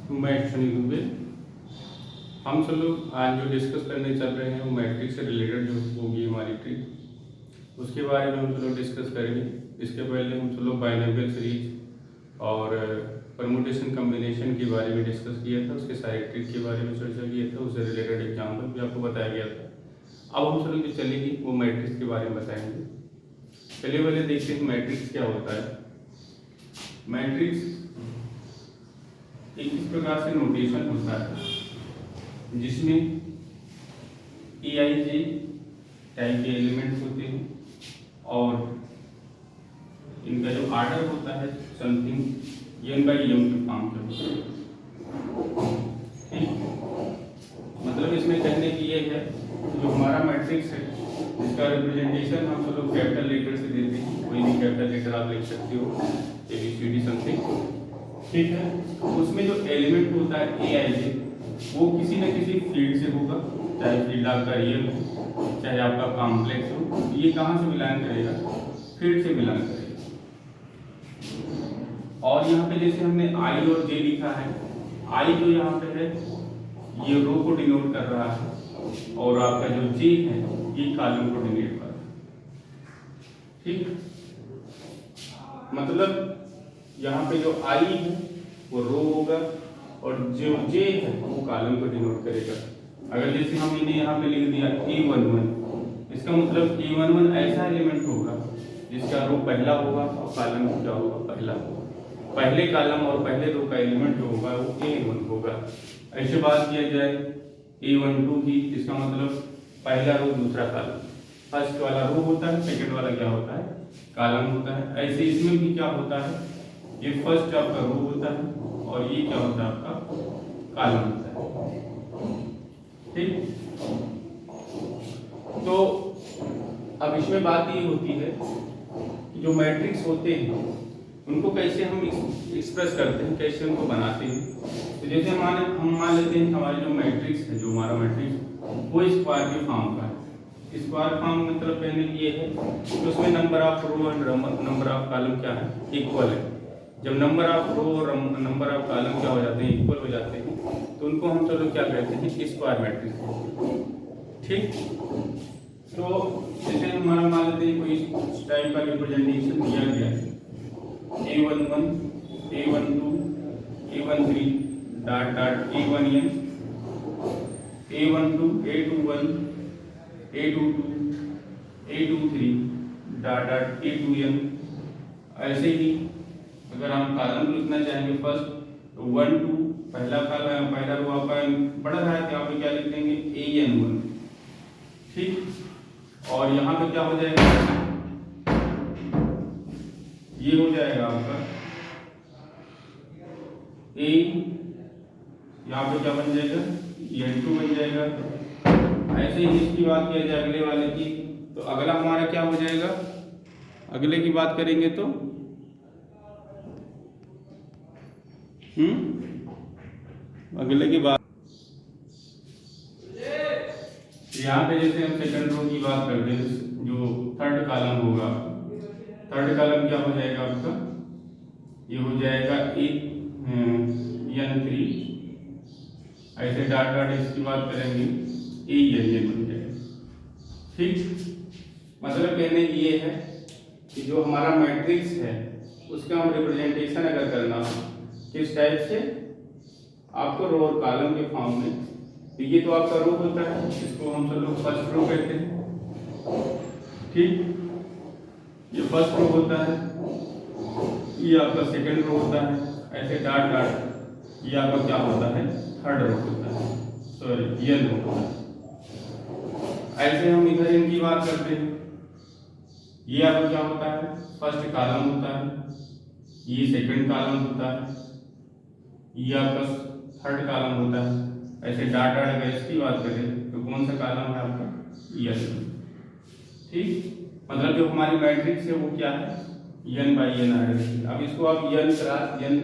मैं एक्चुअली दुबे। हम सब लोग आज जो डिस्कस करने चल रहे हैं वो मैट्रिक्स से रिलेटेड जो होगी हमारी ट्रिक, उसके बारे में हम सब लोग डिस्कस करेंगे। इसके पहले हम सब लोग बाइनोमियल सीरीज और परमुटेशन कम्बिनेशन के बारे में डिस्कस किया था, उसके सारे ट्रिक के बारे में चर्चा किया था, उससे रिलेटेड एग्जाम्पल भी आपको बताया गया था। अब हम सब लोग जो चलेगी वो मैट्रिक्स के बारे में बताएंगे। चलिए पहले देखते हैं मैट्रिक्स क्या होता है। मैट्रिक्स एक इस प्रकार से नोटेशन होता है जिसमें EIJ टाइप के एलिमेंट्स होते हैं और इनका जो आर्डर होता है समथिंग n बाई m के फॉर्म के होता है। ठीक, मतलब इसमें कहने की ये है जो हमारा मैट्रिक्स है जिसका रिप्रेजेंटेशन हम सब लोग कैपिटल लेटर से देते हैं। कोई भी कैपिटल लेटर आप लिख सकते हो, ABCD समथिंग। ठीक है, उसमें जो एलिमेंट होता है EIJ वो किसी न किसी फील्ड से होगा, चाहे फील्ड आपका रियल हो चाहे आपका कॉम्प्लेक्स हो। ये कहाँ से बिलोंग करेगा? फील्ड से बिलोंग करेगा। और यहाँ पे जैसे हमने I और J लिखा है, I जो यहाँ पे है ये रो को डिनोट कर रहा है और आपका जो J है ये कॉलम को डिनोट कर रहा है। ठीक, मतलब यहाँ पे जो I है वो रो होगा और जो J है वो कॉलम को डिनोट करेगा। अगर जैसे हम इन्हें यहाँ पे लिख दिया A11, इसका मतलब A11 ऐसा एलिमेंट होगा जिसका रो पहला होगा और कॉलम क्या होगा? पहला होगा। पहले कॉलम और पहले रो का एलिमेंट जो होगा वो A11 होगा। ऐसे बात किया जाए A12 की, इसका मतलब पहला रो दूसरा कॉलम, फर्स्ट वाला रो होता है, सेकंड वाला क्या होता है? कॉलम होता है। ऐसे इसमें भी क्या होता है, ये फर्स्ट आपका रो होता है और ये क्या होता है? आपका कॉलम होता है। ठीक, तो अब इसमें बात ये होती है कि जो मैट्रिक्स होते हैं उनको कैसे हम एक्सप्रेस करते हैं, कैसे उनको बनाते हैं। तो जैसे हम मान लेते हैं हमारे जो मैट्रिक्स है, जो हमारा मैट्रिक्स वो स्क्वायर के फॉर्म का है। स्क्वायर फॉर्म मतलब कहने की ये है कि उसमें number of row and number of column क्या है? इक्वल है। जब नंबर ऑफ रो और नंबर ऑफ कॉलम क्या हो जाते हैं? इक्वल हो जाते हैं, तो उनको हम चलो क्या कहते हैं? Square matrix. ठीक, तो जैसे हमारा मान लेते हैं कोई इस टाइप का रिप्रेजेंटेशन दिया गया है A11 A12 A13 dot dot A1n A12 A21 A22 A23 dot dot A2n। ऐसे ही अगर हम कॉलम लिखना चाहेंगे फर्स्ट तो 1 2 पहला कॉलम पहला रो आपका बड़ा है तो यहाँ पे क्या लिख देंगे? AN1। ठीक, और यहाँ पे क्या हो जाएगा? ये हो जाएगा आपका A, यहाँ पे क्या बन जाएगा? N2 बन जाएगा। ऐसे ही इसकी बात किया जाए अगले वाले की, तो अगला हमारा क्या हो जाएगा? अगले की बात करेंगे तो अगले की बात यहाँ पे जैसे हम सेकंड रो की बात करते हैं, जो थर्ड कॉलम होगा, थर्ड कॉलम क्या हो जाएगा आपका? ये हो जाएगा N3। ऐसे डॉट डॉट इसकी बात करेंगे AN बन जाएगा। ठीक, मतलब कहने की ये है कि जो हमारा मैट्रिक्स है उसका हम रिप्रेजेंटेशन अगर करना हो किस टाइप से? आपको रो और कॉलम के फॉर्म में। तो ये तो आपका रो होता है, इसको हम सब लोग फर्स्ट रो कहते हैं। ठीक, ये फर्स्ट रो होता है, ये आपका सेकंड रो होता है। ऐसे डॉट डॉट ये आपका क्या होता है? थर्ड रो होता है, सॉरी ये रो होता है। ऐसे हम इधर इनकी बात करते हैं, ये आपका क्या होता है? फर्स्ट कॉलम होता है, ये सेकंड कॉलम होता है, ये आपका थर्ड कॉलम होता है। ऐसे डॉट डॉट अगर इसकी बात करें तो कौन सा कॉलम है आपका? ये। ठीक, मतलब जो हमारी मैट्रिक्स है वो क्या है? n by n order. अब इसको आप n क्रॉस n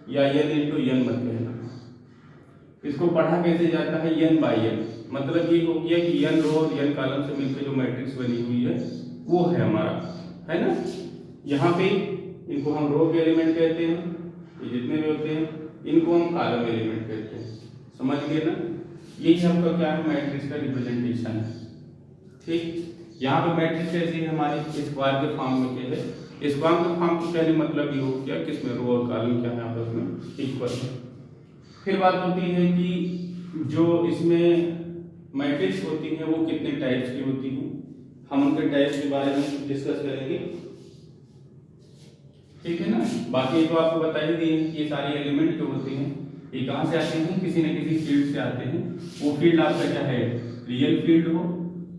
या n इंटू n मत कहना, इसको पढ़ा कैसे जाता है? n by n। मतलब ये हो गया कि n रो और n कॉलम से मिलकर जो मैट्रिक्स बनी हुई है वो है हमारा, है ना। यहाँ पे इनको हम रो के एलिमेंट कहते हैं, ये जितने भी होते हैं इनको हम कॉलम एलिमेंट कहते हैं। समझ गए ना? यही आपका क्या है, मैट्रिक्स का रिप्रेजेंटेशन है। ठीक, यहाँ पे मैट्रिक्स ऐसी है हमारी स्क्वायर के फॉर्म में क्या है, स्क्वायर के फॉर्म की पहले मतलब ये हो गया कि इसमें रो और कॉलम क्या है आपस में इक्वल है। फिर बात होती है कि जो इसमें मैट्रिक्स होती है वो कितने टाइप्स की होती हैं, हम उनके टाइप्स के बारे में डिस्कस करेंगे। ठीक है ना? बाकी तो आपको बता ही दिए कि ये सारे एलिमेंट जो होते हैं ये कहाँ से आते हैं, किसी न किसी फील्ड से आते हैं। वो फील्ड आपका क्या है, रियल फील्ड हो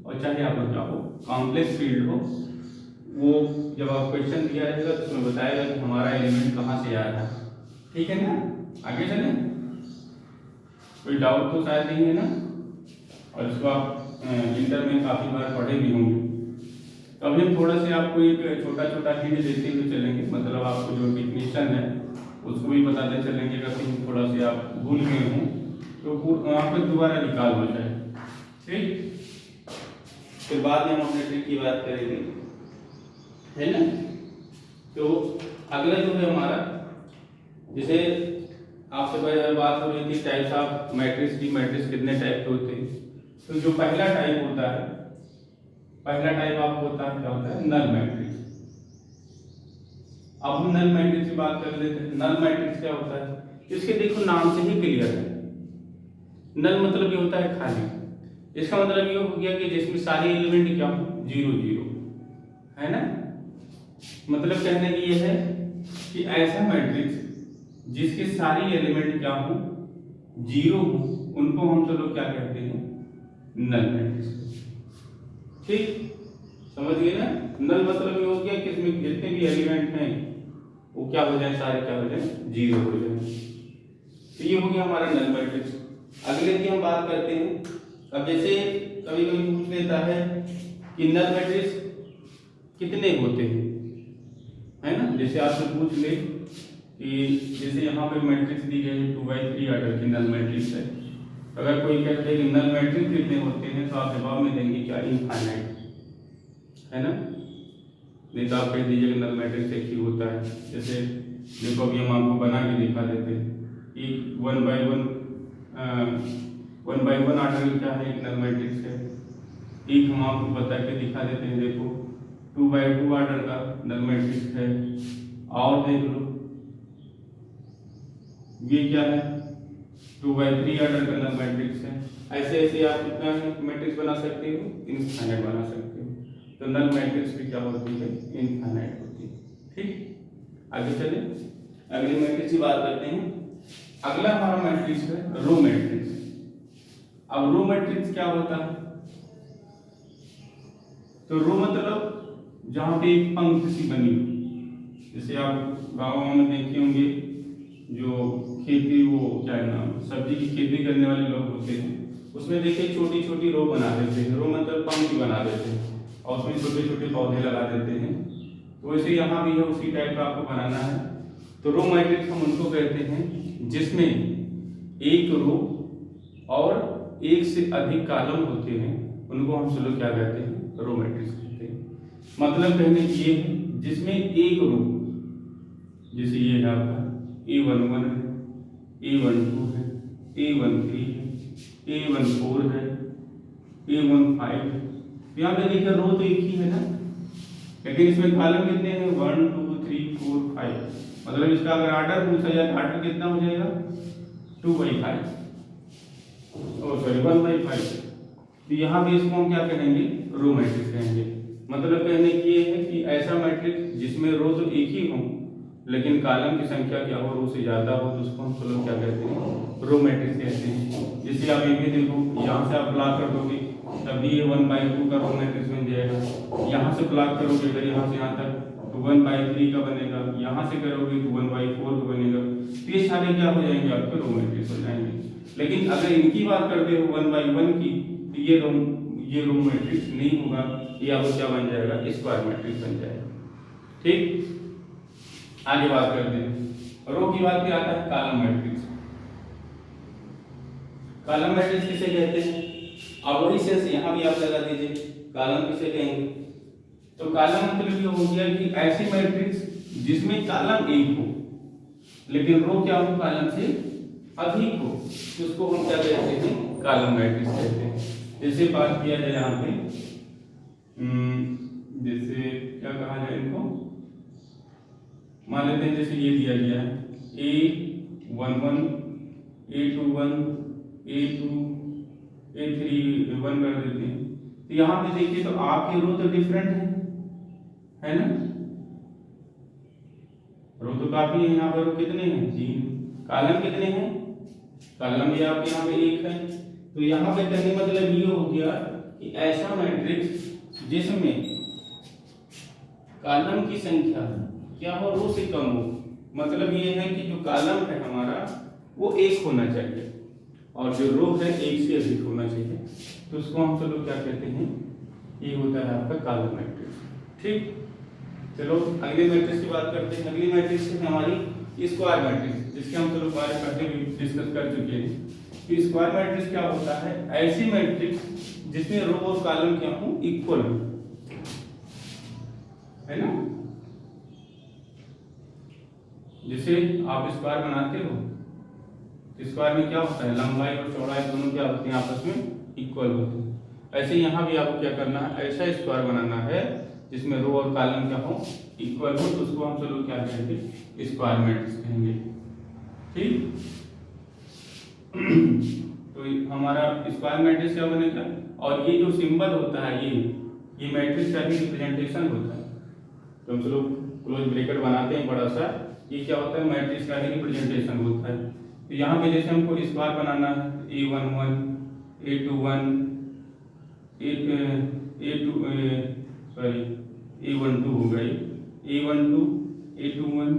और चाहे आपका क्या हो, कॉम्प्लेक्स फील्ड हो। वो जब आप क्वेश्चन दिया रहेगा तो उसमें बताएगा कि हमारा एलिमेंट कहाँ से आ रहा है। ठीक है ना? आगे चलें, कोई डाउट तो शायद नहीं है ना? और इसको आप इंटर में काफ़ी बार पढ़े भी होंगे। तो अभी हम थोड़ा से आपको एक छोटा छोटा हिंट देते हुए चलेंगे, मतलब आपको जो डिफिनेशन है उसको भी बताते चलेंगे। अगर कहीं थोड़ा से आप भूल गए हों तो वहाँ पर दोबारा निकाल हो जाए। ठीक, फिर बाद में हम अपने ट्रिक की बात करेंगे, है ना? तो अगला जो है हमारा, जैसे आपसे पहले बात हो रही थी टाइप्स ऑफ मैट्रिक्स की, मैट्रिक्स कितने टाइप के होते हैं। तो जो पहला टाइप होता है, पहला टाइप आपको होता है क्या होता है, नल मैट्रिक्स। अब हम नल मैट्रिक्स की बात कर लेते हैं। नल मैट्रिक्स क्या होता है, इसके देखो नाम से ही क्लियर है। नल मतलब ये होता है खाली। इसका मतलब ये हो गया कि जिसमें सारे एलिमेंट क्या हो, 0 0, है ना? मतलब कहने की ये है कि ऐसा मैट्रिक्स जिसके सारी एलिमेंट क्या हो, 0 हो, उनको हम चलो क्या कहते हैं, नल मैट्रिक्स। ठीक, समझ गए ना? नल मतलब ये हो गया कि इसमें जितने भी एलिमेंट हैं वो क्या हो जाए, सारे क्या हो जाए, 0 हो जाए। तो ये हो गया हमारा नल मैट्रिक्स। अगले की हम बात करते हैं। अब जैसे कभी कभी पूछ लेता है कि नल मैट्रिक्स कितने होते हैं, है ना? जैसे आपसे पूछ ले कि जैसे यहाँ पे मैट्रिक्स दी गई है 2/3 ऑर्डर की नल मैट्रिक्स है। अगर कोई कहते हैं कि नल मैट्रिक्स कितने होते हैं तो आप जवाब में देंगे क्या, इनफाइनाइट, है ना? नहीं तो आप कह दीजिए कि नल मैट्रिक्स एक ही होता है। जैसे देखो अभी हम आपको बना के दिखा देते हैं कि 1 by 1 ऑर्डर क्या है, एक नल मैट्रिक्स है। एक हम आपको बता के दिखा देते हैं, देखो 2 by 2 ऑर्डर का नल मैट्रिक्स है। और देख लो ये क्या है, 2 by 3 ऑर्डर का नल मैट्रिक्स है। ऐसे ऐसे आप कितना मैट्रिक्स बना सकते हो, इनफाइनाइट बना सकते हो। तो नल मैट्रिक्स भी क्या होती है, इनफाइनाइट होती है। ठीक, आगे चले, अगले मैट्रिक्स की बात करते हैं। अगला हमारा मैट्रिक्स है रो मैट्रिक्स। अब रो मैट्रिक्स क्या होता है, तो रो मतलब जहां पे एक पंक्ति सी बनी हो। जैसे आप गाँव में देखे होंगे जो खेती, वो क्या है नाम, सब्जी की खेती करने वाले लोग होते हैं, उसमें देखिए छोटी छोटी रो बना देते हैं। रो मतलब पंक्ति बना देते हैं और उसमें छोटे छोटे पौधे लगा देते हैं। तो वैसे यहाँ भी है, उसी टाइप का आपको बनाना है। तो रो मैट्रिक्स हम उनको कहते हैं जिसमें एक रो और एक से अधिक कॉलम होते हैं, उनको हम चलो क्या कहते हैं, रो मैट्रिक्स कहते हैं। मतलब कहने की ये है जिसमें एक रो, जैसे ये है आपका A11 है, A12 है, A13 है, A14 है, A15 है। यहाँ पे देखिए रो तो एक ही है ना, लेकिन इसमें कॉलम कितने हैं, 1 2 3 4 5। मतलब इसका अगर ऑर्डर पूछा जाए तो ऑर्डर कितना हो जाएगा, 2/5, सॉरी 1/5। तो यहाँ पे इसको हम क्या कहेंगे, रो मैट्रिक्स कहेंगे। मतलब कहने की ये है कि ऐसा मैट्रिक्स जिसमें रो तो एक ही हो लेकिन कॉलम की संख्या क्या हो, रो से ज्यादा हो, तो उसको हम चलो क्या कहते हैं, रो मैट्रिक्स कहते हैं। जैसे आप ये भी देखो, यहाँ से आप ब्लॉक कर दोगे तभी ये 1/2 का रो मैट्रिक्स बन जाएगा। यहाँ से ब्लॉक करोगे अगर यहाँ से यहाँ तक तो 1/3 का बनेगा। यहाँ से करोगे तो 1/4 का बनेगा। तो ये सारे क्या हो जाएंगे, आपके रो मैट्रिक्स हो जाएंगे। लेकिन अगर इनकी बात करते हो 1/1 की, तो ये रो मैट्रिक्स नहीं होगा, ये आपको क्या बन जाएगा, स्क्वायर मैट्रिक्स बन जाएगा। ठीक, आगे बात करते हैं। रो की बात क्या आता है, कॉलम मैट्रिक्स। कॉलम मैट्रिक्स किसे कहते हैं, अब वही सेंस यहाँ भी आप लगा दीजिए, कॉलम किसे कहेंगे। तो कॉलम मतलब ये हो गया कि ऐसी मैट्रिक्स जिसमें कॉलम एक हो लेकिन रो क्या हो, कॉलम से अधिक हो, तो उसको हम क्या कहते हैं, कॉलम मैट्रिक्स कहते हैं। जैसे बात किया जाए यहाँ पे, जैसे क्या कहा जाए इनको, मान लेते हैं जैसे ये दिया गया है A11 A21 A2 A31 कर देते हैं। तो यहाँ पे देखिए तो आपके रो तो डिफरेंट है ना, रो तो काफी है, यहाँ पर रो कितने हैं, 3, कॉलम कितने हैं, कॉलम भी आपके यहाँ पे 1 है। तो यहाँ पे कहने मतलब ये हो गया कि ऐसा मैट्रिक्स जिसमें कॉलम की संख्या क्या हो, रो से कम हो, मतलब ये है कि जो कॉलम है हमारा वो 1 होना चाहिए और जो रो है 1 से अधिक होना चाहिए, तो उसको हम सब लोग क्या कहते हैं, ये होता है आपका कॉलम मैट्रिक्स। ठीक, चलो अगले मैट्रिक्स की बात करते हैं। अगली मैट्रिक्स है हमारी स्क्वायर मैट्रिक्स, जिसके हम सब लोग बारे में पहले भी डिस्कस कर चुके हैं। तो स्क्वायर मैट्रिक्स क्या होता है, ऐसी मैट्रिक्स जिसमें रो और कॉलम क्या हो, इक्वल हो, है ना। जैसे आप स्क्वायर बनाते हो, स्क्वायर में क्या होता है, लंबाई और चौड़ाई दोनों क्या होती हैं, आपस में इक्वल होती हैं। ऐसे यहाँ भी आपको क्या करना है, ऐसा स्क्वायर बनाना है जिसमें रो और कॉलम क्या हो, इक्वल हो, तो उसको हम सब लोग क्या कहेंगे, स्क्वायर मैट्रिक्स कहेंगे। ठीक, तो हमारा स्क्वायर मैट्रिक्स क्या बनेगा, और ये जो सिंबल होता है ये मैट्रिक्स का ही रिप्रेजेंटेशन होता है। तो हम सब लोग क्लोज ब्रैकेट बनाते हैं बड़ा सा, ये क्या होता है, मैट्रिक्स का ही रिप्रेजेंटेशन होता है। तो यहाँ पे जैसे हमको स्क्वायर बनाना है, A11 A21 A12 हो गई, A12 A21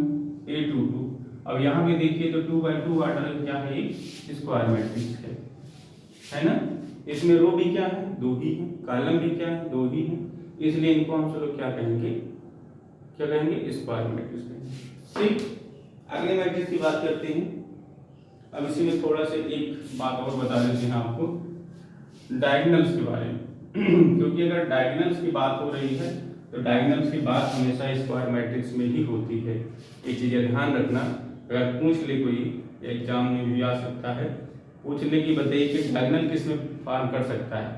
A22। अब यहाँ पे देखिए तो 2x2 ऑर्डर क्या है, स्क्वायर मैट्रिक्स है ना। इसमें रो भी क्या है, 2 ही है, कॉलम भी क्या है, 2 ही है, इसलिए इनको हम सब लोग क्या कहेंगे, स्क्वायर मैट्रिक्स कहेंगे। ठीक, अगले मैट्रिक्स की बात करते हैं। अब इसी में थोड़ा सा एक बात और बता देते हैं आपको डायगोनल्स के बारे में क्योंकि अगर डायगोनल्स की बात हो रही है तो डायगोनल्स की बात हमेशा स्क्वायर मैट्रिक्स में ही होती है। एक चीज़ ध्यान रखना, अगर पूछ ले कोई एग्जाम में भी आ सकता है, पूछने की बताइए कि डायगोनल किस में फॉर्म कर सकता है,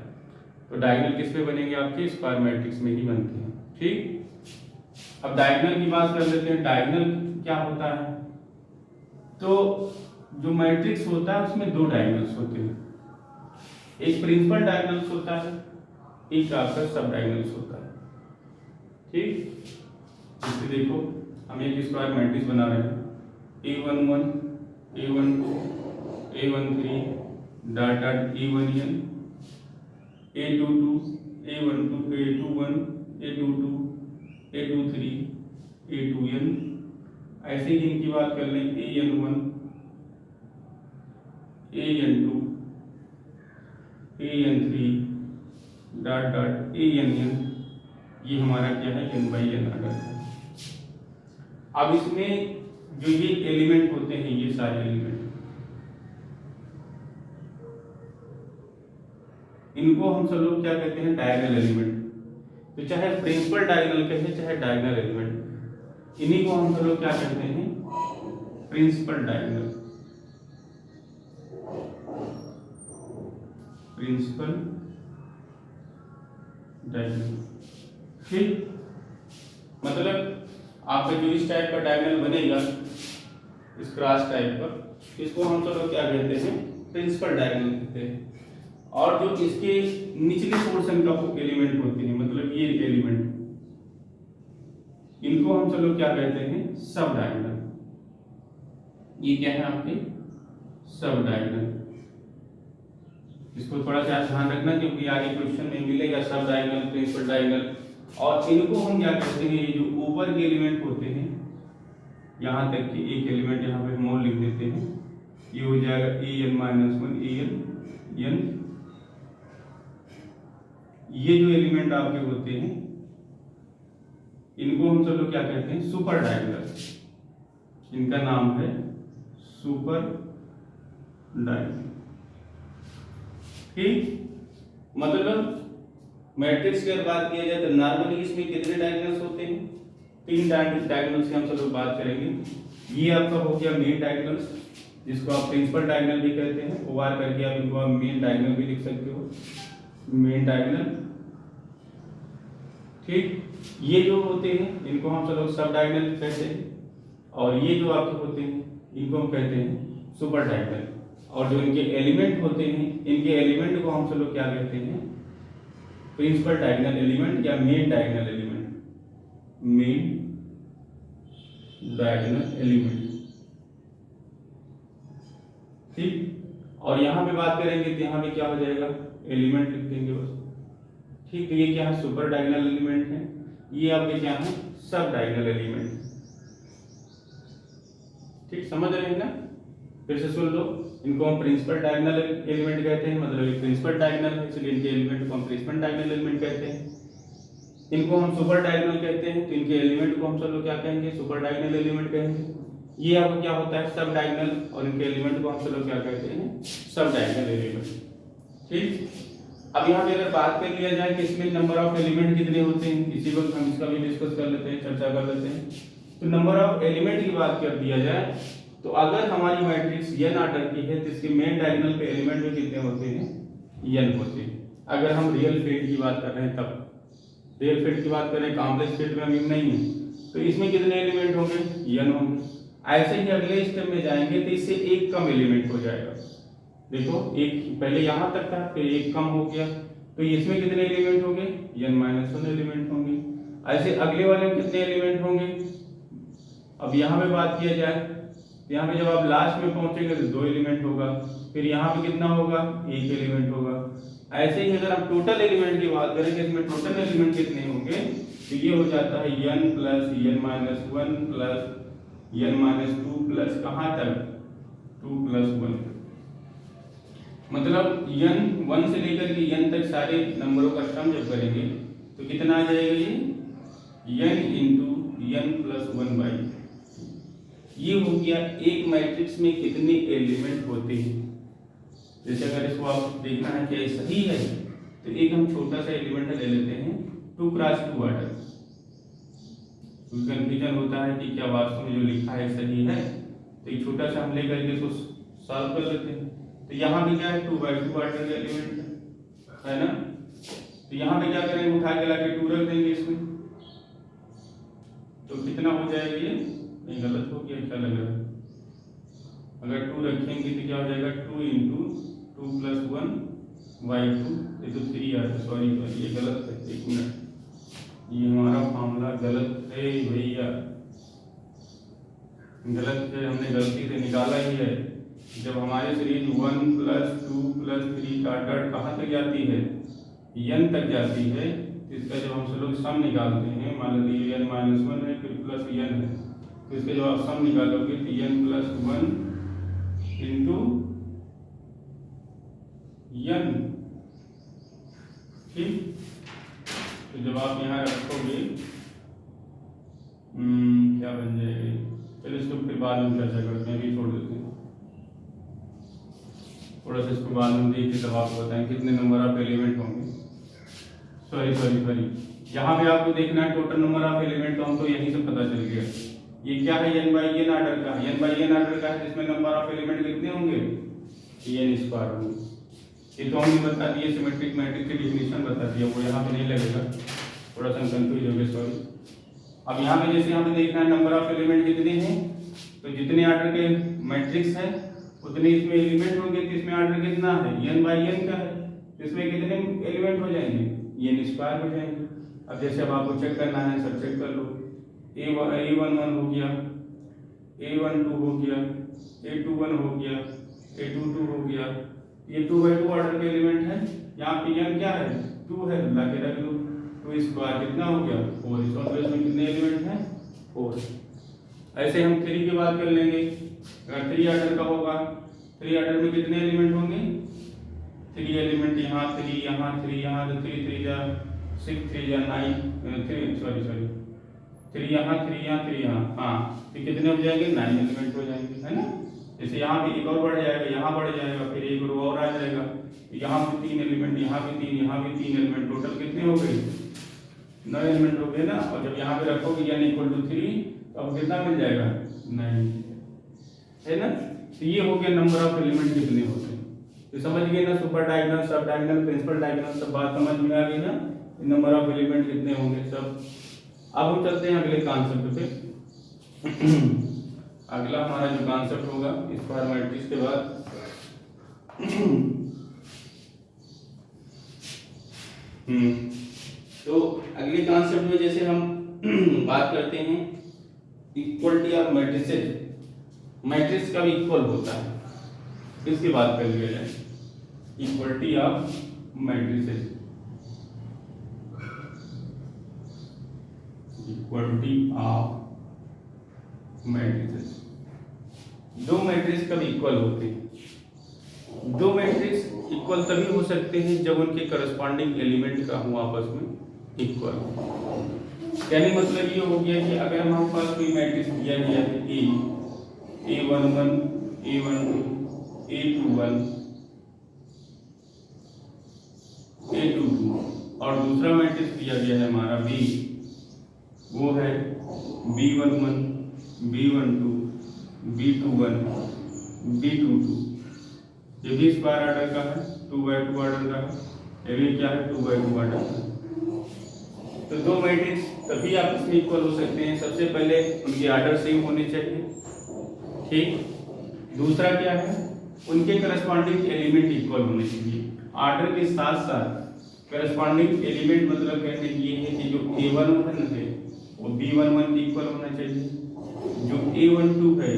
तो डायगोनल किस में बनेंगे, आपके स्क्वायर मैट्रिक्स में ही बनते हैं। ठीक, अब डायगोनल की बात कर लेते हैं। डायगोनल क्या होता है, तो जो मैट्रिक्स होता है उसमें 2 डायगोनल्स होते हैं, एक प्रिंसिपल डायगोनल्स होता है, एक आपका सब डायगोनल्स होता है। ठीक, जैसे देखो हम एक स्क्वायर मैट्रिक्स बना रहे हैं, A11 A12 A13 dot dot A11 A22 A12 A21 A22 A23 A2n। ऐसे ही इनकी बात कर लें, AN1 AN2 AN3 dot dot ANN। ये हमारा क्या है, n/n ऑर्डर है। अब इसमें जो ये एलिमेंट होते हैं, ये सारे एलिमेंट, इनको हम सब लोग क्या कहते हैं, डायगोनल एलिमेंट। तो चाहे प्रिंसिपल डायगोनल कहें चाहे डायगोनल एलिमेंट, इन्हीं को हम सब लोग क्या कहते हैं, प्रिंसिपल डायगोनल। Principal diagonal. ठीक, मतलब आपका जो इस टाइप का डायगोनल बनेगा, इस क्रॉस टाइप का, इसको हम सब लोग क्या कहते हैं, प्रिंसिपल डायगोनल कहते हैं। और जो इसके निचले पोर्शन का एलिमेंट होते हैं, मतलब ये एलिमेंट, इनको हम सब लोग क्या कहते हैं, सब डायगोनल। ये क्या है आपके सब डायगोनल। इसको थोड़ा सा ध्यान रखना क्योंकि आगे क्वेश्चन में मिलेगा सब डायगोनल, प्रिंसिपल डायगोनल। और इनको हम क्या कहते हैं, ये जो ऊपर के एलिमेंट होते हैं, यहाँ तक कि एक एलिमेंट यहाँ पे हम और लिख देते हैं, ये हो जाएगा an-1 an। ये जो एलिमेंट आपके होते हैं, इनको हम सब लोग क्या कहते हैं, सुपर डायगोनल। इनका नाम है सुपर डायगोनल। ठीक, मतलब मैट्रिक्स की अगर बात किया जाए तो नॉर्मली इसमें कितने डायगोनल्स होते हैं, 3 डायगोनल्स की हम सब लोग बात करेंगे। ये आपका हो गया मेन डायगोनल्स, जिसको आप प्रिंसिपल डायगोनल भी कहते हैं। ओआर करके आप इनको मेन डायगोनल भी लिख सकते हो, मेन डायगोनल। ठीक, ये जो होते हैं इनको हम सब लोग सब डायगोनल कहते हैं, और ये जो आपके होते हैं इनको हम कहते हैं सुपर डायगोनल। और जो इनके एलिमेंट होते हैं, इनके एलिमेंट को हम सब लोग क्या कहते हैं, प्रिंसिपल डायगोनल एलिमेंट या main diagonal element, main diagonal element. ठीक, और यहाँ पे बात करेंगे तो यहाँ पे क्या हो जाएगा, एलिमेंट लिख देंगे बस। ठीक, तो ये क्या है, सुपर डायगोनल एलिमेंट है, ये आपके क्या है, सब डायगोनल एलिमेंट। ठीक, समझ रहे हैं ना? फिर से सुन लो, इनको हम प्रिंसिपल डायगोनल एलिमेंट कहते हैं, मतलब ये प्रिंसिपल डायगोनल है इसलिए इनके एलिमेंट को हम प्रिंसिपल डायगोनल एलिमेंट कहते हैं। इनको हम सुपर डायगोनल कहते हैं, तो इनके एलिमेंट को हम सब लोग क्या कहेंगे, सुपर डायगोनल एलिमेंट कहेंगे। ये आपको क्या होता है, सब डायगोनल, और इनके एलिमेंट को हम सब लोग क्या कहते हैं, सब डायगोनल एलिमेंट। ठीक, अब यहाँ पे अगर बात कर लिया जाए कि इसमें नंबर ऑफ एलिमेंट कितने होते हैं, इसी वक्त हम इसका भी डिस्कस कर लेते हैं, चर्चा कर लेते हैं। तो नंबर ऑफ एलिमेंट की बात कर दिया जाए तो अगर हमारी मैट्रिक्स n ऑर्डर की है तो इसके मेन डायगोनल पे एलिमेंट भी कितने होते हैं, n होते हैं। अगर हम रियल फील्ड की बात कर रहे हैं तब, रियल फील्ड की बात कर रहे हैं, कॉम्प्लेक्स फील्ड में हम नहीं है, तो इसमें कितने एलिमेंट होंगे, n होंगे। ऐसे ही अगले स्टेप में जाएंगे तो इससे एक कम एलिमेंट हो जाएगा। देखो, एक पहले यहाँ तक था, फिर एक कम हो गया, तो इसमें कितने एलिमेंट होंगे, n-1 एलिमेंट होंगे। ऐसे अगले वाले में कितने एलिमेंट होंगे। अब यहाँ पे बात किया जाए, यहाँ पे जब आप लास्ट में पहुंचेंगे तो 2 एलिमेंट होगा, फिर यहाँ पे कितना होगा, 1 एलिमेंट होगा। ऐसे ही अगर हम टोटल एलिमेंट की बात करें कि इसमें टोटल एलिमेंट कितने होंगे, तो ये हो जाता है n plus n-1 plus n-2 plus कहाँ तक, 2 प्लस 1। मतलब n 1 से लेकर के n तक सारे नंबरों का सम जब करेंगे तो कितना आ जाएगा, ये n इंटू n प्लस 1/। ये हो गया एक मैट्रिक्स में कितने एलिमेंट होते हैं। जैसे अगर इसको आप देखना है कि सही है तो एक हम छोटा सा एलिमेंट ले लेते हैं 2 क्रॉस 2 ऑर्डर। कंफ्यूजन होता है कि क्या वास्तव में जो लिखा है सही है, तो एक छोटा सा हम लेकर के इसको सॉल्व कर लेते हैं। तो यहाँ पे क्या है, 2/2 ऑर्डर का एलिमेंट है ना, तो यहाँ पे क्या करेंगे, उठा के लाके 2 रख देंगे इसमें, तो कितना हो जाएगा, ये नहीं गलत हो गया, क्या लग रहा है, अगर 2 रखेंगे तो क्या हो जाएगा, 2 इंटू 2 प्लस 1/2, ये तो 3 आ रहा, सॉरी ये गलत है, 1 मिनट, ये हमारा फॉर्मूला गलत है भैया, गलत है, हमने गलती से निकाला ही है। जब हमारी सीरीज 1 प्लस 2 प्लस 3 डॉट कहाँ तक जाती है, n तक जाती है, इसका जब हम सब लोग सम निकालते हैं, मान लीजिए n-1 है फिर प्लस n है, तो इसके जब आप सम निकालोगे तो n प्लस 1 इंटू n। ठीक, तो जब आप यहाँ रखोगे क्या बन जाएगी, चलो इसको फिर बाद में चर्चा करते हैं, अभी छोड़ देते हैं, थोड़ा सा इसको बाद में देखिए तब आपको बताएं कितने नंबर ऑफ एलिमेंट होंगे। सॉरी यहाँ पे आपको देखना है टोटल नंबर ऑफ एलिमेंट, तो हमको यहीं से पता चल गया। ये क्या है, n/n ऑर्डर का, n/n ऑर्डर का है, जिसमें नंबर ऑफ एलिमेंट कितने होंगे, n² होंगे। ये तो हमने बता दिया, सिमेट्रिक मैट्रिक्स की डेफिनेशन बता दिया, वो यहाँ पे नहीं लगेगा, थोड़ा सा कंफ्यूज हो गया, सॉरी। अब यहाँ पे जैसे हमें देखना है नंबर ऑफ एलिमेंट कितने हैं, तो जितने ऑर्डर के मैट्रिक्स है उतने इसमें एलिमेंट होंगे, तो इसमें ऑर्डर कितना है, n/n का है, तो इसमें कितने एलिमेंट हो जाएंगे, n² हो जाएंगे। अब जैसे अब आपको चेक करना है, सब चेक कर लो, a11 हो गया, a12 हो गया, a21 हो गया, a22 हो गया, ये 2/2 ऑर्डर के एलिमेंट है। यहाँ पे n क्या है, 2 है, ला के रख लो, 2² कितना हो गया, 4। इसमें कितने एलिमेंट हैं, 4। ऐसे हम 3 की बात कर लेंगे, अगर 3 ऑर्डर का होगा, 3 ऑर्डर में कितने एलिमेंट होंगे, 3 एलिमेंट, यहाँ 3 यहाँ 3 यहाँ, तो 3 3 जा 6 3 जा 9, 3 यहाँ 3 यहाँ 3 यहाँ, हाँ, तो कितने हो जाएंगे, 9 एलिमेंट हो जाएंगे, है ना। जैसे यहाँ पे एक और बढ़ जाएगा, यहाँ बढ़ जाएगा, फिर एक रो और आ जाएगा, यहाँ पे 3 एलिमेंट, यहाँ भी 3, यहाँ भी 3 एलिमेंट, टोटल कितने हो गए, 9 एलिमेंट हो गए ना। और जब यहाँ पे रखोगे n = 3 अब कितना मिल जाएगा 9 है ना। तो ये हो गया नंबर ऑफ एलिमेंट कितने होते हैं। तो समझ गए ना, सुपर डायगोनल, सब डायगोनल, प्रिंसिपल डायगोनल, सब बात समझ में आ गई ना, नंबर ऑफ एलिमेंट कितने होंगे सब। अब हम चलते हैं अगले कॉन्सेप्ट पे। अगला हमारा जो कॉन्सेप्ट होगा स्क्वायर मैट्रिक्स के बाद तो अगले कॉन्सेप्ट में जैसे हम बात करते हैं इक्वलिटी ऑफ मैट्रिसेस, मैट्रिक्स का भी इक्वल होता है, इसकी बात कर लिया जाए। Equality of matrices, equality of matrices, दो मैट्रिक्स कभी इक्वल होते हैं। दो मैट्रिक्स इक्वल तभी हो सकते हैं जब उनके करस्पॉन्डिंग एलिमेंट का हो आपस में इक्वल। कहने मतलब ये हो गया कि अगर हमारे पास कोई मैट्रिक्स दिया गया है A11, A12, A21, A22 और दूसरा मैट्रिक्स दिया गया है हमारा B, वो है B11, B12, B21, B22। ये भी स्क्वायर ऑर्डर का है, 2x2 ऑर्डर का है, ये भी क्या है 2x2 ऑर्डर का है। तो दो मैट्रिक्स तभी आपस में इक्वल हो सकते हैं, सबसे पहले उनके ऑर्डर सेम होने चाहिए, ठीक। दूसरा क्या है, उनके करस्पॉन्डिंग एलिमेंट इक्वल होने चाहिए। ऑर्डर के साथ साथ करस्पॉन्डिंग एलिमेंट मतलब कहने ये है कि जो A11 है वो B11 के इक्वल होना चाहिए, जो A12 है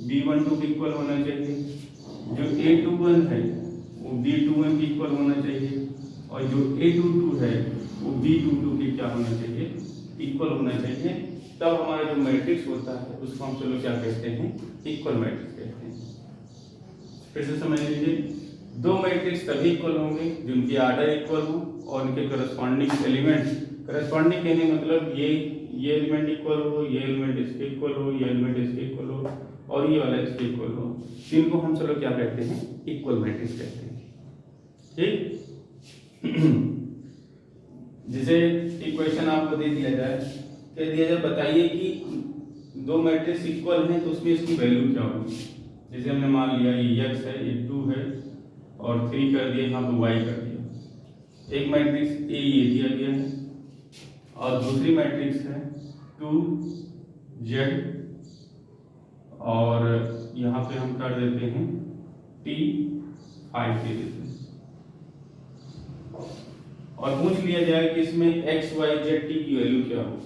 B12 के इक्वल होना चाहिए, जो A21 है वो B21 के इक्वल होना चाहिए, और जो A22 है वो B22 के क्या होना चाहिए, इक्वल होना चाहिए। तब हमारा जो मैट्रिक्स होता है उसको हम चलो क्या कहते हैं, इक्वल मैट्रिक्स कहते हैं। फिर से समझ लीजिए, दो मैट्रिक्स तभी इक्वल होंगे जिनकी ऑर्डर इक्वल हो और उनके करस्पॉन्डिंग एलिमेंट, करस्पॉन्डिंग कहने मतलब ये एलिमेंट इक्वल हो, ये एलिमेंट इसके इक्वल हो, ये एलिमेंट इसके इक्वल हो और ये वाला इसके इक्वल हो, इनको हम चलो क्या कहते हैं, इक्वल मैट्रिक्स कहते हैं, ठीक। जैसे इक्वेशन आपको दे दिया जाए, कह दिया जाए बताइए कि दो मैट्रिक्स इक्वल हैं तो उसमें इसकी वैल्यू क्या होगी। जैसे हमने मान लिया ये x है, ये 2 है और 3 कर दिया, यहाँ तो y कर दिया। एक मैट्रिक्स A ये दिया गया है और दूसरी मैट्रिक्स है 2z और यहाँ पे हम कर देते हैं T 5 दे देते हैं और पूछ लिया जाए कि इसमें x y z t की वैल्यू क्या हो,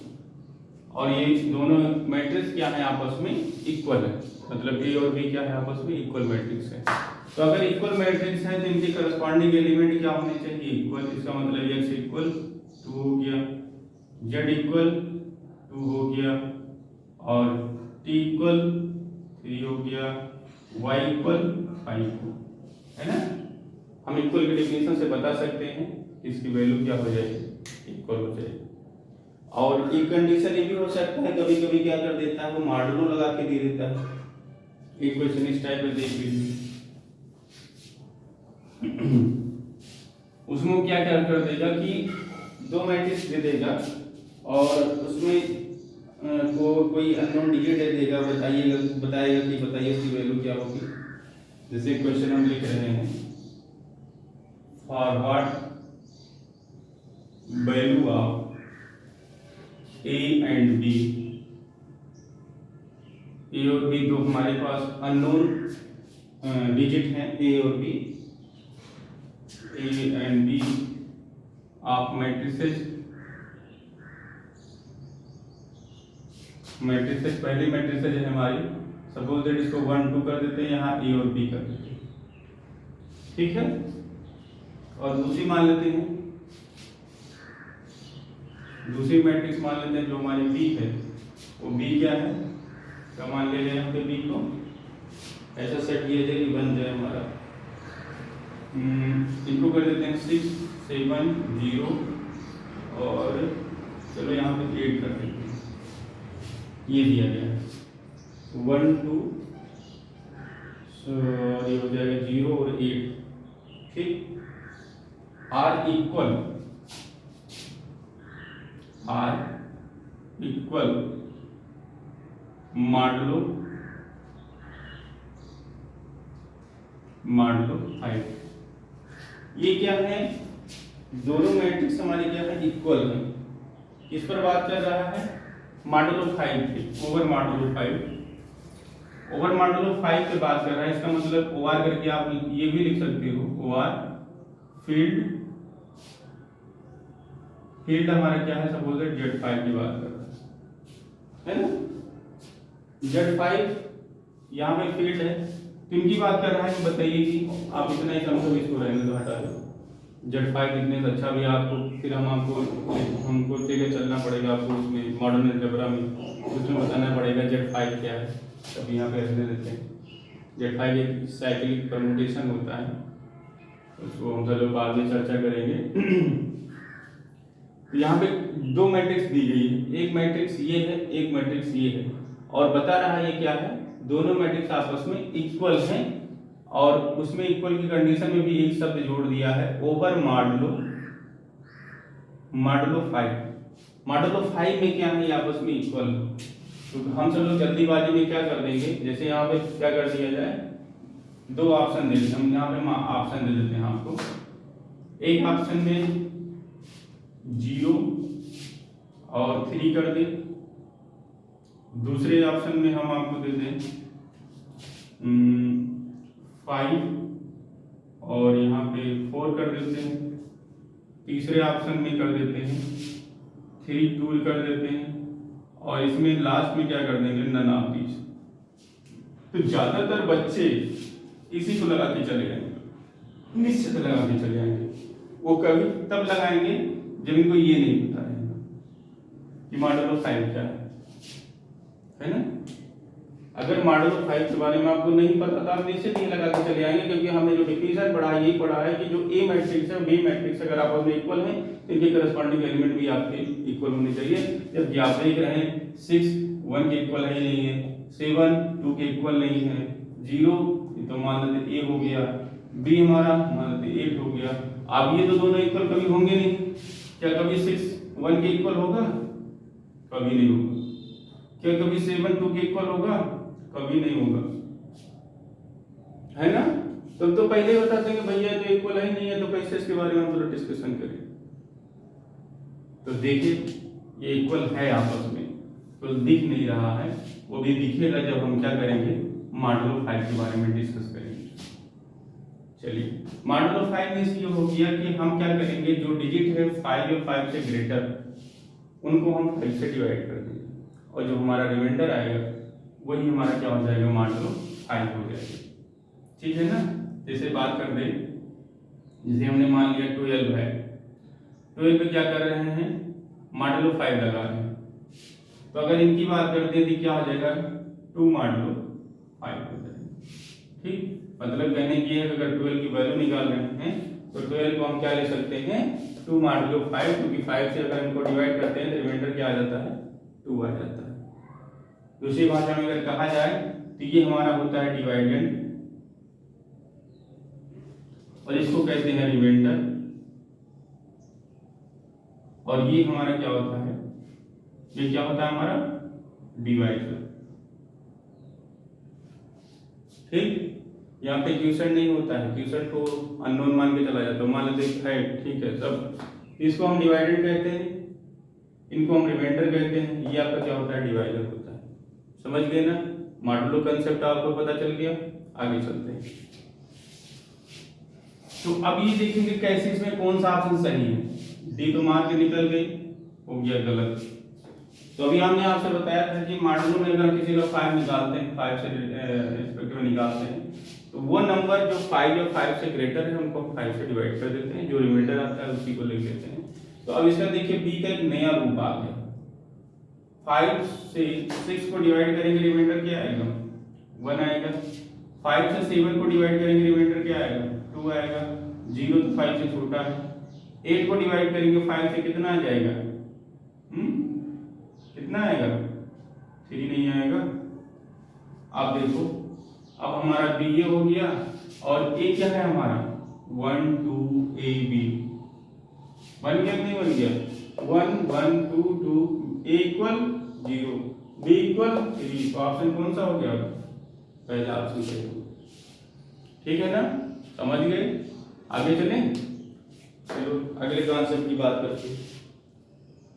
और ये दोनों मैट्रिक्स क्या है आपस में इक्वल है, मतलब A और B क्या है आपस में इक्वल मैट्रिक्स है। तो अगर इक्वल मैट्रिक्स है तो इनके करस्पॉन्डिंग एलिमेंट क्या होने चाहिए, इक्वल। इसका मतलब x इक्वल 2 हो गया, z इक्वल 2 हो गया और t इक्वल 3 हो गया, y इक्वल 5 है ना। हम इक्वल के डेफिनेशन से बता सकते हैं इसकी वैल्यू क्या हो जाएगी, इक्वल हो जाएगी। और एक कंडीशन ये भी हो सकता है, कभी कभी क्या कर देता है वो मॉडुलो लगा के दे देता है। इक्वेशन इस टाइप में देख लीजिए, उसमें क्या क्या कर देगा कि दो मैट्रिक्स दे देगा और उसमें कोई अननोन डिजिट दे देगा, बताएगा कि बताइए इसकी वैल्यू क्या होगी। जैसे क्वेश्चन हम लिख रहे हैं, forward value of A and B, A और B दो हमारे पास अननोन डिजिट हैं, A और B, A and B of matrices. पहली मैट्रिसेस है हमारी, सपोज दैट इसको 1 2 कर देते हैं, यहाँ A और B कर देते हैं, ठीक है। और दूसरी मान लेते हैं, दूसरी मैट्रिक्स मान लेते हैं जो हमारी B है, वो B क्या है, क्या मान ले रहे हैं यहाँ पे B को, ऐसा सेट किया जाए कि बन जाए हमारा, इनको कर देते हैं 6 7 0 और चलो यहाँ पे 8 कर देते हैं, ये दिया गया है 1 2 ये हो जाएगा 0 और 8, ठीक। R equal modulo 5। ये क्या है, दोनों मैट्रिक्स हमारे क्या है, इक्वल है। किस पर बात कर रहा है, मॉडुलो 5 पे, ओवर मॉडुलो 5, ओवर मॉडुलो 5 पे बात कर रहा है। इसका मतलब ओआर करके आप ये भी लिख सकते हो, ओआर फील्ड हमारा क्या है, सपोज Z5 की बात कर रहा है ना, Z5 यहाँ पे फील्ड है, तो इनकी बात कर रहा है। बताइए कि आप इतना ही समझो, इसको रहने दो, हटा दो। Z5 लिखने से अच्छा भी आपको, फिर हमको लेके चलना पड़ेगा आपको उसमें मॉडर्न अलजेब्रा में, उसमें बताना पड़ेगा Z5 क्या है। तब यहाँ पे रहने देते हैं। Z5 एक साइक्लिक परम्यूटेशन होता है, उसको हम सब लोग बाद में चर्चा करेंगे। यहाँ पे दो मैट्रिक्स दी गई है, एक मैट्रिक्स ये है, एक मैट्रिक्स ये है, और बता रहा है ये क्या है, दोनों मैट्रिक्स आपस में इक्वल हैं। और उसमें इक्वल की कंडीशन में भी एक शब्द जोड़ दिया है, ओवर मॉडुलो 5। मॉडुलो 5 में क्या है, ये आपस में इक्वल है। तो हम सब लोग जल्दीबाजी में क्या कर देंगे, जैसे यहाँ पे क्या कर दिया जाए, दो ऑप्शन दे देते हैं हम, यहाँ पे ऑप्शन दे देते हैं आपको। एक ऑप्शन में 0 और 3 कर दे, दूसरे ऑप्शन में हम आपको दे दें 5 और यहाँ पे 4 कर देते हैं, तीसरे ऑप्शन में कर देते हैं 3 2 कर देते हैं, और इसमें लास्ट में क्या कर देंगे, नन ऑफ दीस। तो ज्यादातर बच्चे इसी को लगा के चले जाएंगे, निश्चित लगा के चले जाएंगे। वो कभी तब लगाएंगे जब इनको ये नहीं पता रहेगा कि मॉडुलो 5 क्या है ना। अगर मॉडुलो 5 के बारे में आपको नहीं पता तो आप निश्चित ही लगा के चले आएंगे, क्योंकि हमने जो डिफिनेशन पढ़ा है, ये पढ़ा है कि जो ए मैट्रिक्स है, बी मैट्रिक्स अगर आपस में इक्वल है तो इनके करस्पॉन्डिंग एलिमेंट भी आपके इक्वल होने चाहिए। जब आप देख रहे हैं 6 1 के इक्वल है ही नहीं है, 7 2 के इक्वल नहीं है, 0 तो मान लेते ए हो गया, बी हमारा मान लेते 8 हो गया। अब ये तो दोनों इक्वल कभी होंगे नहीं, क्या कभी 6 1 के इक्वल होगा, कभी नहीं होगा। क्या कभी 7 2 के इक्वल होगा, कभी नहीं होगा, है ना। तो पहले बता देंगे भैया तो इक्वल है नहीं है, तो कैसे इसके बारे में हम थोड़ा डिस्कशन करें। तो देखिए ये इक्वल है आपस में, तो दिख नहीं रहा है, वो भी दिखेगा जब हम क्या करेंगे, मॉडुलो 5 के बारे में डिस्कस करेंगे। चलिए मॉडुलो 5 में ये हो गया कि हम क्या करेंगे, जो डिजिट है 5 या 5 से ग्रेटर, उनको हम 5 से डिवाइड कर देंगे, और जो हमारा रिमाइंडर आएगा वही हमारा क्या हो जाएगा, मॉडुलो 5 हो जाएगा। ठीक है ना। जैसे बात कर दे, जैसे हमने मान लिया 12 है, 12 पे क्या कर रहे हैं, मॉडुलो 5 लगा रहे हैं, तो अगर इनकी बात करते हैं तो क्या हो जाएगा, 2 मॉडुलो 5 हो जाएगा। ठीक, मतलब कहने की है अगर 12 की वैल्यू निकाल रहे हैं तो 12 को हम क्या ले सकते हैं, 2 मॉडुलो 5, क्योंकि 5 से अगर इनको डिवाइड करते हैं तो रिमाइंडर क्या आ जाता है, 2 आ जाता है। दूसरी भाषा में अगर कहा जाए तो ये हमारा होता है डिवाइडेंड, और इसको कहते हैं रिमाइंडर, और ये हमारा क्या होता है, ये क्या होता है हमारा डिवाइडर। ठीक, यहाँ पे क्वेश्चन नहीं होता है, क्वेश्चन को अननोन मान के चला जाता है, मान लेते हैं ठीक है सब, इसको हम डिवाइडेड कहते हैं, इनको हम रिमाइंडर कहते हैं, ये आपका क्या होता है, डिवाइडर होता है। समझ गए ना, मॉडुलो कंसेप्ट आपको पता चल गया। आगे चलते हैं, तो अब ये देखेंगे कैसे इसमें कौन सा ऑप्शन सही है। डी तो मार के निकल गई, हो गया गलत। तो अभी हमने आपसे बताया था कि मॉडुलो में अगर किसी का 5 निकालते हैं, 5 से रिस्पेक्ट में निकालते हैं, तो वो नंबर जो 5 या 5 से ग्रेटर है उनको 5 से डिवाइड कर देते हैं, जो रिमाइंडर आता है उसी को ले लेते हैं। तो अब इसका देखिए बी का एक नया रूप आ गया, 5 से 6 को डिवाइड करेंगे रिमाइंडर क्या आएगा, 1 आएगा। 5 से 7 को डिवाइड करेंगे रिमाइंडर क्या आएगा, 2 आएगा। 0 तो 5 से छोटा है। 8 को डिवाइड करेंगे 5 से कितना आ जाएगा, कितना आएगा, 3 नहीं आएगा। आप देखो अब हमारा बी ये हो गया, और ए क्या है हमारा 1 2 ए बी, बन गया नहीं बन गया, 1 1 2 2 ए इक्वल 0, बी इक्वल 3, तो ऑप्शन कौन सा हो गया? पहला ऑप्शन सही हो। ठीक है ना, समझ गए? आगे चलें, चलो अगले कॉन्सेप्ट की बात करते हैं,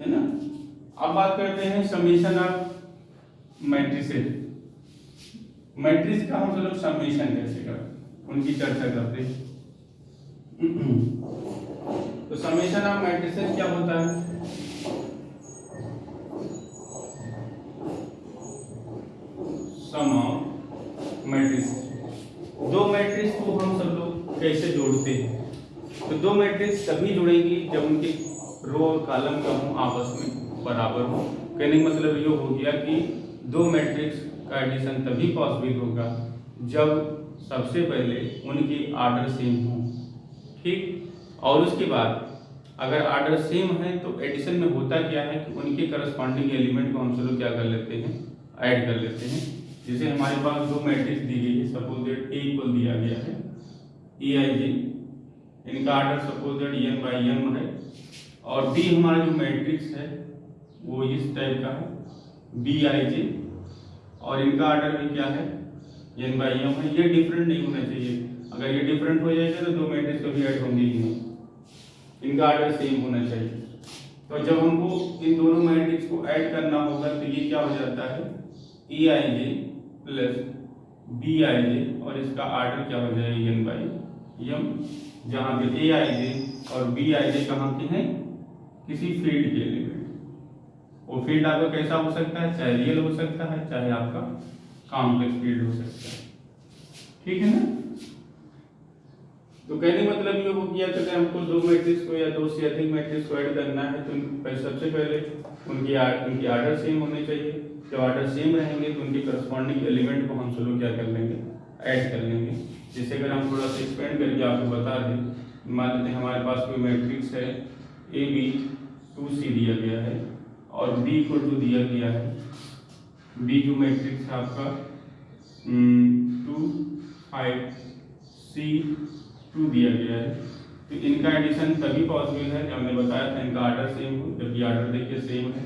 है ना। अब बात करते हैं समेशन ऑफ मैट्रिसेस। मैट्रिक्स का हम लोग समेशन कैसे करें उनकी चर्चा करते हैं। तो समेशन ऑफ मैट्रिसेस क्या होता है? सम ऑफ मैट्रिक्स। दो मैट्रिक्स को हम सब लोग कैसे जोड़ते हैं? तो दो मैट्रिक्स तभी जुड़ेंगी जब उनके रो और कॉलम का हो आपस में बराबर हो। कहने का मतलब ये हो गया कि दो मैट्रिक्स का एडिशन तभी पॉसिबल होगा जब सबसे पहले उनकी आर्डर सेम हो। ठीक, और उसके बाद अगर आर्डर सेम है तो एडिशन में होता क्या है कि उनके करस्पॉन्डिंग एलिमेंट को हम लोग क्या कर लेते हैं, ऐड कर लेते हैं। जैसे हमारे पास दो मैट्रिक्स दी गई है, सपोज दैट ए इक्वल दिया गया है ए आई जे, इनका order suppose that N by M है, और बी हमारा जो मैट्रिक्स है वो इस टाइप का है बी आई जे, और इनका आर्डर भी क्या है एन बाई एम है। ये डिफरेंट नहीं होना चाहिए, अगर ये डिफरेंट हो जाएगा तो दो मैट्रिक्स कभी ऐड होंगे ही नहीं, इनका आर्डर सेम होना चाहिए। तो जब हमको इन दोनों मैट्रिक्स को ऐड करना होगा तो ये क्या हो जाता है ए आई जे प्लस बी आई जे, और इसका आर्डर क्या हो जाएगा एन बाई एम, जहाँ पे ए आई जे और बी आई जे कहाँ के हैं, किसी फील्ड के एलिमेंट। वो फील्ड आपका कैसा हो सकता है, चाहे रियल हो सकता है, चाहे आपका कॉम्प्लेक्स फील्ड हो सकता है। ठीक है ना। तो कहने मतलब ये हो गया कि अगर हमको दो मैट्रिक्स को या दो से अधिक मैट्रिक्स को ऐड करना है तो सबसे पहले उनकी आर्डर सेम होने चाहिए। जब आर्डर सेम रहेंगे तो उनके करस्पॉन्डिंग एलिमेंट को हम सभी क्या कर लेंगे, ऐड कर लेंगे। जैसे अगर हम थोड़ा सा एक्सपेंड करके आपको बता दें, मान लेते हैं हमारे पास कोई मैट्रिक्स है ए बी 2C दिया गया है और बी इक्वल टू दिया गया है, बी जो मैट्रिक्स है आपका 2 5 C 2 दिया गया है। तो इनका एडिशन तभी पॉसिबल है जब हमने बताया था इनका आर्डर सेम हो, जबकि आर्डर देखिए सेम है,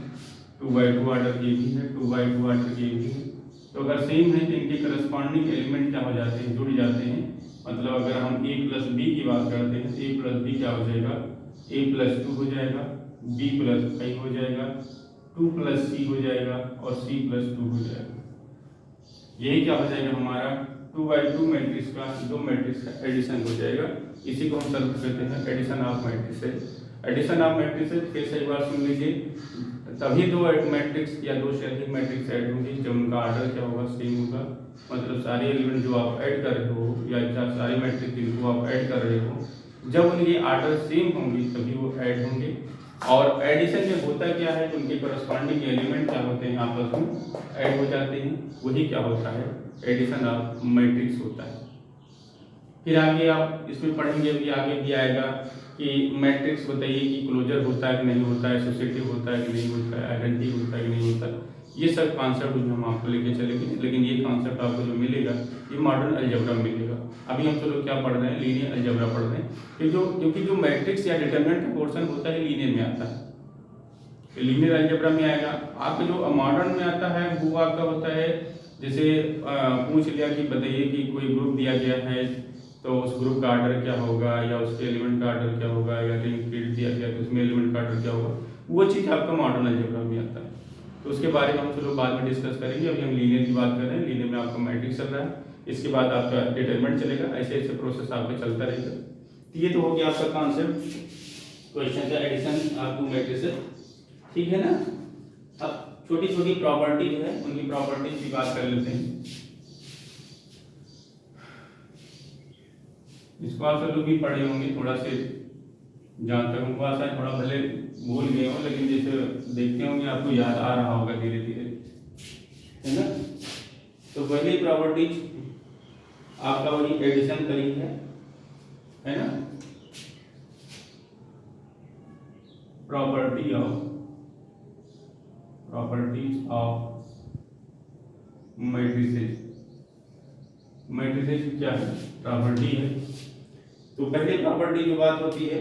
2/2 आर्डर ये भी है, 2/2 आर्डर ये भी है। तो अगर सेम है तो इनके करस्पॉन्डिंग एलिमेंट क्या हो जाते हैं, जुड़ जाते हैं। मतलब अगर हम a प्लस बी की बात करते हैं तो a प्लस बी क्या हो जाएगा, a प्लस 2 हो जाएगा, b प्लस 5 हो जाएगा, 2 प्लस c हो जाएगा और c प्लस 2 हो जाएगा। यही क्या हो जाएगा हमारा 2/2 मैट्रिक्स का, दो मैट्रिक्स का एडिशन हो जाएगा। इसी को हम सर्व करते हैं addition of matrices. Addition of matrices फिर से एक बार सुन लीजिए, तभी दो मैट्रिक्स या दो से अधिक मैट्रिक्स ऐड होंगी जब उनका आर्डर क्या होगा, सेम होगा। मतलब सारे एलिमेंट जो आप ऐड कर रहे हो या सारे मैट्रिक्स जिनको आप ऐड कर रहे हो, जब उनकी आर्डर सेम होंगी तभी वो ऐड होंगे। और एडिशन में होता क्या है, उनके करस्पॉन्डिंग एलिमेंट क्या होते हैं, आपस में ऐड हो जाते हैं। वही क्या होता है, एडिशन ऑफ मैट्रिक्स होता है। फिर आगे आप इसमें पढ़ेंगे, अभी आगे भी आएगा कि मैट्रिक्स बताइए कि क्लोजर होता है कि नहीं होता है, एसोसिएटिव होता है कि नहीं होता है, आइडेंटिटी होता है कि नहीं होता है। ये सब कॉन्सेप्ट हम आपको लेके चलेंगे, लेकिन ये कॉन्सेप्ट आपको जो मिलेगा ये मॉडर्न अलजेब्रा में मिलेगा। अभी हम तो लोग क्या पढ़ रहे हैं, लीनियर अलजेब्रा पढ़ रहे हैं, क्योंकि जो मैट्रिक्स या डिटरमिनेंट का पोर्शन होता है लीनियर में आता है, लीनियर अलजेब्रा में आएगा। आपका जो मॉडर्न में आता है वो आपका होता है, जैसे पूछ लिया कि बताइए कि कोई ग्रुप दिया गया है तो उस ग्रुप का आर्डर क्या होगा, या उसके एलिमेंट का आर्डर क्या होगा, या रिंग फील्ड दिया गया तो उसमें एलिमेंट का आर्डर क्या होगा, वो चीज़ आपका मॉडर्न अलजेब्रा में आता है। तो उसके बारे में हम लोग बाद में डिस्कस करेंगे। अभी हम लीनियर की बात कर रहे हैं, लीनियर में आपका मैट्रिक्स चल रहा है, इसके बाद आपका डिटरमिनेंट चलेगा, ऐसे ऐसे प्रोसेस आपका चलता रहेगा। तो ये तो हो गया आपका कॉन्सेप्ट क्वेश्चन का, एडिशन ऑफ टू मैट्रिसेस। ठीक है ना। अब छोटी छोटी प्रॉपर्टी जो है उनकी प्रॉपर्टीज की बात कर लेते हैं। इसको आप सब लोग भी पढ़े होंगे, थोड़ा से जहाँ तक हमको आशा है थोड़ा भले भूल गए हो, लेकिन जैसे देखते होंगे आपको याद आ रहा होगा धीरे धीरे, है ना। तो पहली प्रॉपर्टीज आपका वही एडिशन करी है ना। Properties of matrices. मैट्रिसेस क्या है, प्रॉपर्टी है। तो पहले प्रॉपर्टी की बात होती है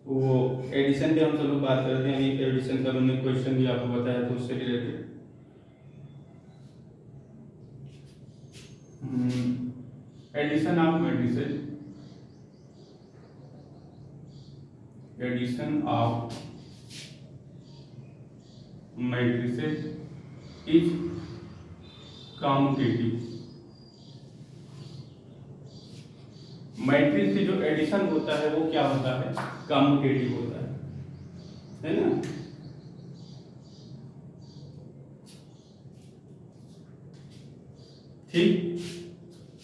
वो एडिशन पे हम सब लोग बात करते हैं। अभी एडिशन का मैंने क्वेश्चन भी आपको बताया तो उससे related addition of matrices, addition of matrices is commutative. Matrix से जो एडिशन होता है वो क्या होता है, कम्यूटेटिव होता है ना। ठीक,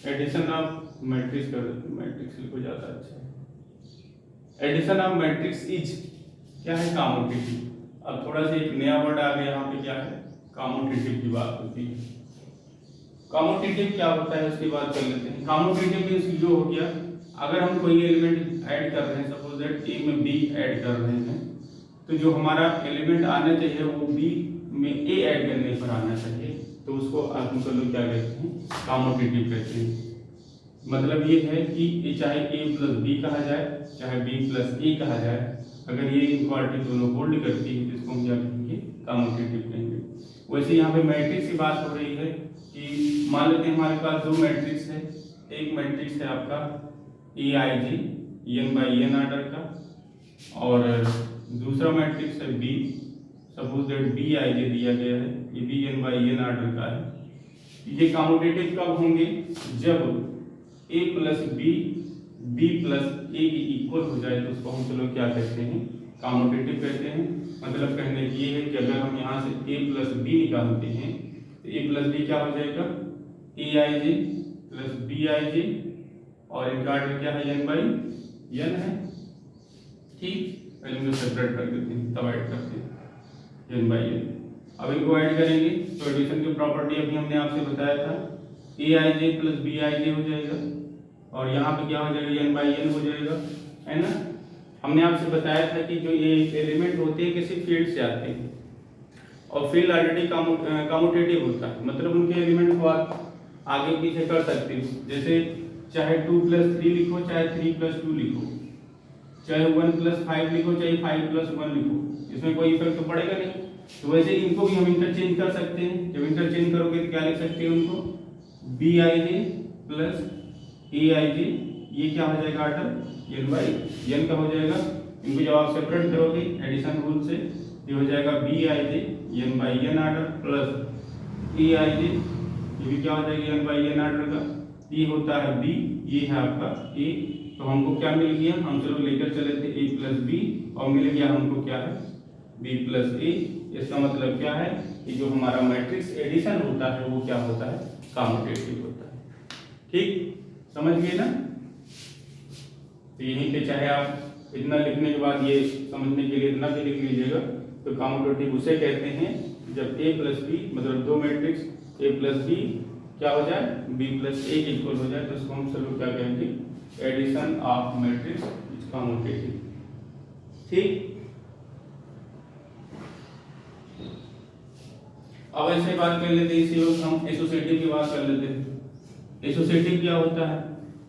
एडिशन ऑफ मैट्रिक्स कर देते, मैट्रिक्स लिखो ज्यादा अच्छा है। एडिशन ऑफ मैट्रिक्स इज क्या है, कम्यूटेटिव। अब थोड़ा सा एक नया वर्ड आ गया यहाँ पे, क्या है, कम्यूटेटिव की बात होती है। कम्यूटेटिव क्या होता है उसकी बात कर लेते हैं। कम्यूटेटिव मींस जो हो गया, अगर हम कोई एलिमेंट ऐड कर रहे हैं, सपोज दैट ए में बी ऐड कर रहे हैं, तो जो हमारा एलिमेंट आना चाहिए वो बी में ए ऐड करने पर आना चाहिए, तो उसको आप लोग क्या कहते हैं, कम्यूटेटिव कहते हैं। मतलब ये है कि चाहे ए प्लस बी कहा जाए, चाहे बी प्लस ए कहा जाए, अगर ये इक्वालिटी दोनों होल्ड करती है तो इसको हम क्या कहेंगे, कम्यूटेटिव कहेंगे। वैसे यहाँ पे मैट्रिक्स की बात हो रही है कि मान लेते हैं हमारे पास दो मैट्रिक्स है। एक मैट्रिक्स है आपका A i j n by n order का, और दूसरा मैट्रिक्स है B, suppose that B I j दिया गया है, ये B n by n order का है। ये कम्यूटेटिव कब होंगे, जब A plus B B plus A की इक्वल हो जाए, तो उसको हम चलो क्या कहते हैं, कम्यूटेटिव कहते हैं। मतलब कहने की ये है कि अगर हम यहाँ से ए प्लस बी निकालते हैं तो ए प्लस बी क्या हो जाएगा, ए आई जे प्लस बी आई जे, और इनका ऑर्डर क्या है, एन बाई एन है। ठीक, पहले इनको सेपरेट कर देते हैं, तब ऐड करते हैं एन बाई एन। अब इनको ऐड करेंगे तो एडिशन की प्रॉपर्टी अभी हमने आपसे बताया था, ए आई जे प्लस बी आई जे हो जाएगा, और यहाँ पे क्या हो जाएगा, एन बाई एन हो जाएगा, है ना। हमने आपसे बताया था कि जो ये एलिमेंट होते हैं किसी फील्ड से आते हैं, और फील्ड ऑलरेडी कम्यूटेटिव होता है, मतलब उनके एलिमेंट को आप आगे पीछे कर सकते हो। जैसे चाहे 2 + 3 लिखो, चाहे 3 + 2 लिखो, चाहे 1 + 5 लिखो, चाहे 5 + 1 लिखो, इसमें कोई इफेक्ट तो पड़ेगा नहीं। तो वैसे इनको भी हम इंटरचेंज कर सकते हैं। जब इंटरचेंज करोगे तो क्या लिख सकते हैं उनको, B I j plus A आई जे, ये क्या हो जाएगा ऑर्डर एन बाई एन का हो जाएगा। इनको जब आप सेपरेट करोगे एडिशन रूल से, ये हो जाएगा B I J N by n order plus A आई जे, ये भी क्या हो जाएगा, एन बाई एन ऑर्डर का। ये होता है बी, ये है आपका ए, तो हमको क्या मिल गया, हम चलो लेकर चले थे ए प्लस बी, और मिल गया हमको क्या है, बी प्लस ए। इसका मतलब क्या है कि जो हमारा मैट्रिक्स एडिशन होता है वो क्या होता है, कम्यूटेटिव होता है। ठीक, समझ गए ना। तो यहीं पे चाहे आप इतना लिखने के बाद ये समझने के लिए इतना भी लिख लीजिएगा, तो कम्यूटेटिव उसे कहते हैं जब ए प्लस बी, मतलब दो मैट्रिक्स ए प्लस बी क्या हो जाए, बी प्लस ए के इक्वल हो जाए, तो उसको हम चलो क्या कहेंगे, addition of matrix is commutative. ठीक, अब ऐसे बात कर लेते हैं, इसी वक्त हम एसोसिएटिव की बात कर लेते हैं। एसोसिएटिव क्या होता है,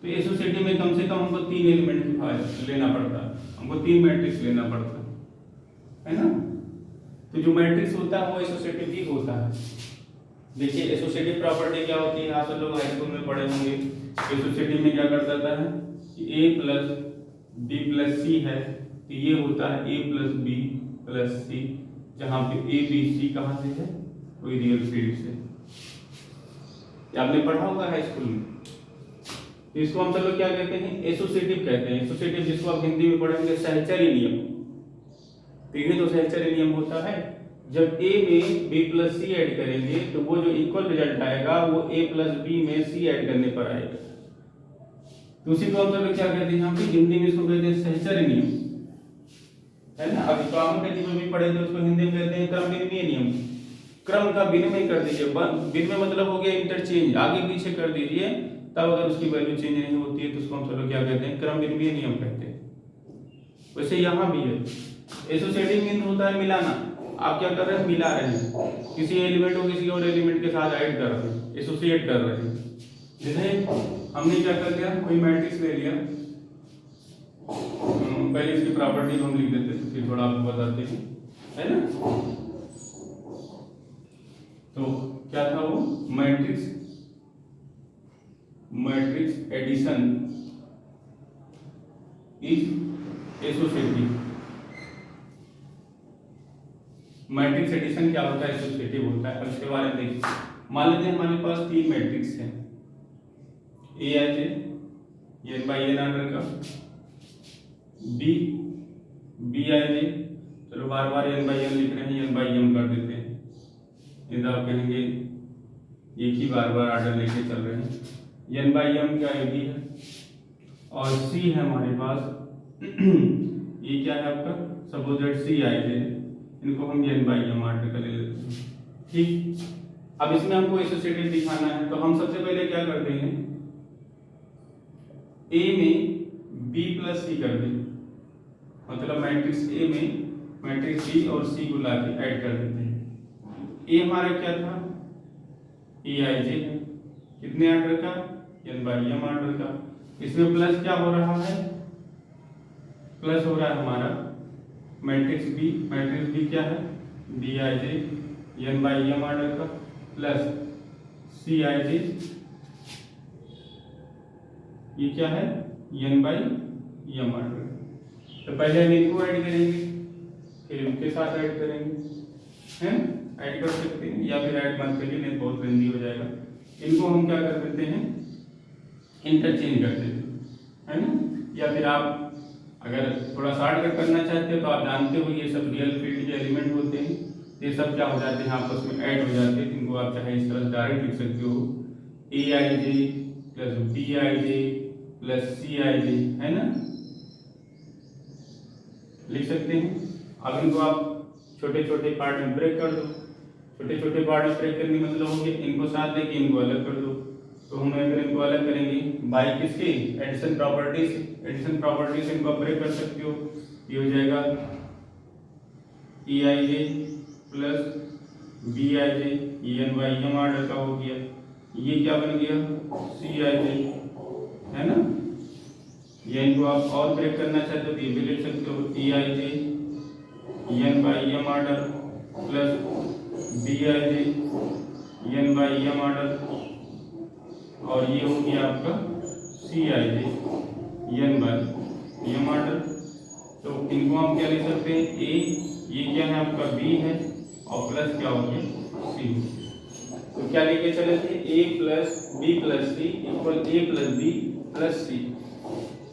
तो एसोसिएटिव में कम से कम हमको 3 एलिमेंट लेना पड़ता है, हमको 3 मैट्रिक्स लेना पड़ता है ना। तो जो मैट्रिक्स होता है वो एसोसिएटिव ही होता है। देखिए एसोसिएटिव प्रॉपर्टी क्या होती है, आप सब लोग हाई स्कूल में पढ़े होंगे। एसोसिएटिव में क्या कर देता है कि ए प्लस बी प्लस सी है, तो ये होता है ए प्लस बी प्लस सी, जहाँ पे ए बी सी कहाँ से है, कोई रियल फील्ड से। आपने पढ़ा होगा हाई स्कूल में। तो इसको हम चलो क्या कहते हैं, एसोसिएटिव कहते हैं। एसोसिएटिव जिसको आप हिंदी में पढ़ेंगे सहचरी नियम। तो ये तो सहचरी नियम होता है, जब ए में बी प्लस सी ऐड करेंगे तो वो जो इक्वल रिजल्ट आएगा वो ए प्लस बी में सी ऐड करने पर आएगा। तो उसी को हम चलो क्या कहते हैं, यहाँ पे हिंदी में इसको कहते हैं सहचरी नियम, है ना। अभी कॉम्यूटेटिव में भी पढ़े थे, उसको हिंदी में कहते हैं क्रम विनिमय नियम। क्रम का विनिमय कर दीजिए, विनिमय मतलब हो गया इंटरचेंज, आगे पीछे कर दीजिए, तब अगर उसकी वैल्यू चेंज नहीं होती है तो उसको हम चलो क्या कहते हैं, क्रम विनिमय नियम कहते हैं। वैसे यहाँ भी है, एसोसिएटिव मीन होता है मिलाना। आप क्या कर रहे हैं, मिला रहे हैं, किसी एलिमेंट को किसी और एलिमेंट के साथ ऐड कर रहे हैं, एसोसिएट कर रहे हैं। जैसे हमने क्या कर लिया, कोई मैट्रिक्स ले लिया, पहले इसकी प्रॉपर्टी को हम लिख देते हैं, फिर थोड़ा आपको बताते हैं, है ना। तो क्या था वो matrix, matrix addition is associative. Matrix addition क्या होता है? एसोसिएटिव होता है। अब इसके बारे में देखिए, मान लेते हैं हमारे पास 3 मैट्रिक्स हैं, A I J N by n order का, बी आई जे, चलो बार बार एन बाई एन लिख रहे हैं, एन बाई एम कर देते हैं, नहीं तो आप कहेंगे एक ही बार बार ऑर्डर लेके चल रहे हैं। एन बाई एम क्या ए बी है, और सी है हमारे पास ये क्या है आपका, सपोज दैट सी आई जे, इनको हम एन बाई एम ऑर्डर कर ले लेते हैं। ठीक, अब इसमें हमको एसोसिएटिव दिखाना है, तो हम सबसे पहले क्या करते हैं, ए में बी प्लस सी कर दें, मतलब मैट्रिक्स ए में मैट्रिक्स बी और सी को लाके ऐड कर देते हैं। ए हमारा क्या था, ए आई जे, कितने ऑर्डर का, एन बाई एम ऑर्डर का। इसमें प्लस क्या हो रहा है, प्लस हो रहा है हमारा मैट्रिक्स बी क्या है, B I J N by M order का, प्लस सी आई जे, ये क्या है, एन बाई एम ऑर्डर। तो पहले हम इनको ऐड करेंगे, फिर इनके साथ ऐड करेंगे, हैं, ऐड कर सकते हैं या फिर ऐड मत करिए, नहीं बहुत लेंदी हो जाएगा। इनको हम क्या कर देते हैं, इंटरचेंज कर देते हैं, है ना। या फिर आप अगर थोड़ा शॉर्टकट करना चाहते हो तो आप जानते हो ये सब रियल फील्ड के एलिमेंट होते हैं, ये सब क्या हो जाते हैं, आपस में ऐड हो जाते हैं। इनको आप चाहे इस तरह डायरेक्ट लिख सकते हो, A I j plus B I j plus C I j, है ना, लिख सकते हैं। अब इनको आप छोटे छोटे पार्ट में ब्रेक कर दो, छोटे छोटे पार्ट में ब्रेक करने मतलब हो गया, इनको साथ लेके इनको अलग कर दो। तो हम अगर इनको अलग करेंगे बाई किसके, एडिशन प्रॉपर्टी से, एडिशन प्रॉपर्टी से इनको ब्रेक कर सकते हो। ये हो जाएगा E i j plus B I J, N by M order का हो गया। ये क्या बन गया, सी आई जे, है ना। ये इनको आप और ब्रेक करना चाहते हो तो ये भी लिख सकते हो, E i J N by M order plus B I J N by M order, और ये हो गया आपका C I J N by M order. तो इनको हम क्या लिख सकते हैं, ए, ये क्या है आपका बी है, और प्लस क्या हो गया सी। तो क्या लेके चले थे, ए प्लस बी प्लस सी इक्वल ए प्लस बी प्लस सी।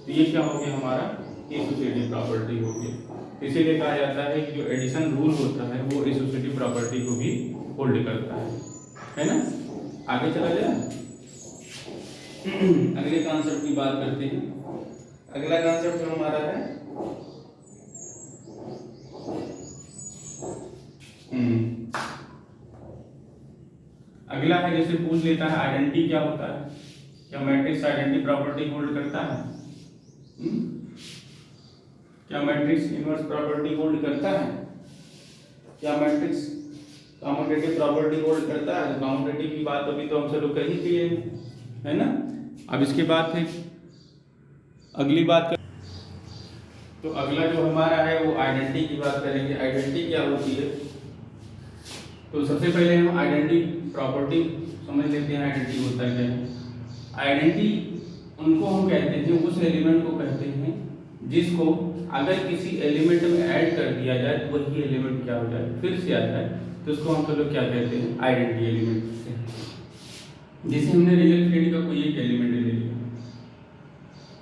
तो ये क्या हो गया हमारा एसोसिएटिव प्रॉपर्टी हो गया। इसीलिए कहा जाता है कि जो एडिशन रूल होता है वो एसोसिएटिव प्रॉपर्टी को भी होल्ड करता है ना। आगे चला जाए, अगले कॉन्सेप्ट की बात करते हैं। अगला कॉन्सेप्ट जो हमारा है अगला है, जैसे पूछ लेता है आइडेंटिटी क्या होता है, क्या मैट्रिक्स आइडेंटिटी प्रॉपर्टी होल्ड करता है, क्या मैट्रिक्स इनवर्स प्रॉपर्टी होल्ड करता है, क्या मैट्रिक्स कम्यूटेटिव प्रॉपर्टी होल्ड करता है। कम्यूटेटिव की बात अभी तो हम सब लोग कर ही दिए है ना। अब इसके बाद फिर अगली बात तो अगला जो हमारा है वो आइडेंटिटी की बात करेंगे। आइडेंटिटी क्या होती है, तो सबसे पहले हम आइडेंटिटी प्रॉपर्टी समझ लेते हैं। आइडेंटिटी होता क्या है, आइडेंटिटी उनको हम कहते हैं, उस एलिमेंट को कहते हैं जिसको अगर किसी एलिमेंट में ऐड कर दिया जाए तो वही एलिमेंट क्या हो जाए, फिर से आ जाए, तो उसको हम लोग क्या कहते हैं, आइडेंटिटी एलिमेंट कहते हैं। जैसे हमने रियल फील्ड का कोई एक एलिमेंट ले लिया,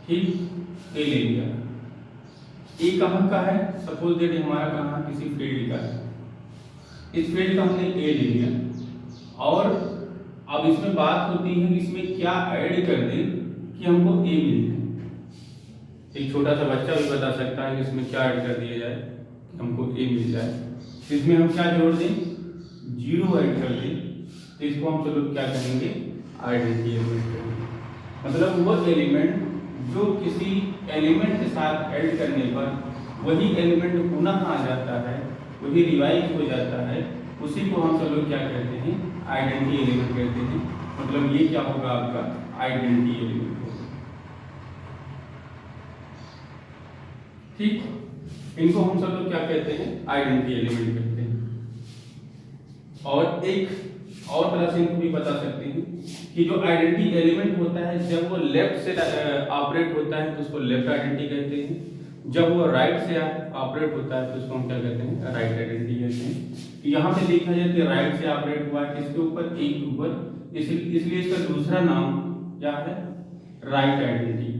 ठीक, ए ले लिया, ए कहाँ का है, सपोज दैट हमारा कहाँ किसी फील्ड का है, इस फील्ड का हमने ए ले लिया, और अब इसमें बात होती है कि इसमें क्या ऐड कर दें कि हमको ए मिल जाए। एक छोटा सा बच्चा भी बता सकता है कि इसमें क्या ऐड कर दिया जाए कि हमको ए मिल जाए। तो इसमें हम क्या जोड़ दें, जीरो ऐड कर दें, तो इसको हम चलो क्या कहेंगे, आइडेंटिटी एलिमेंट कहेंगे। मतलब वो एलिमेंट जो किसी एलिमेंट के साथ ऐड करने पर वही एलिमेंट पुनः आ जाता है, वही रिवाइज हो जाता है, उसी को हम चलो क्या कहते हैं, आइडेंटिटी एलिमेंट कहते हैं। मतलब ये क्या होगा आपका आइडेंटिटी एलिमेंट होगा, ठीक। इनको हम सब लोग क्या कहते हैं, आइडेंटिटी एलिमेंट कहते हैं। और एक और तरह से इनको भी बता सकते हैं कि जो आइडेंटिटी एलिमेंट होता है जब वो लेफ्ट से ऑपरेट होता है तो उसको लेफ्ट आइडेंटिटी कहते हैं, जब वो राइट से ऑपरेट होता है तो उसको हम क्या कहते हैं, राइट आइडेंटिटी कहते हैं। तो यहाँ पे देखा जाए तो राइट से ऑपरेट हुआ है किसके ऊपर, ए के ऊपर, इसलिए इसका दूसरा नाम क्या है, राइट आइडेंटिटी।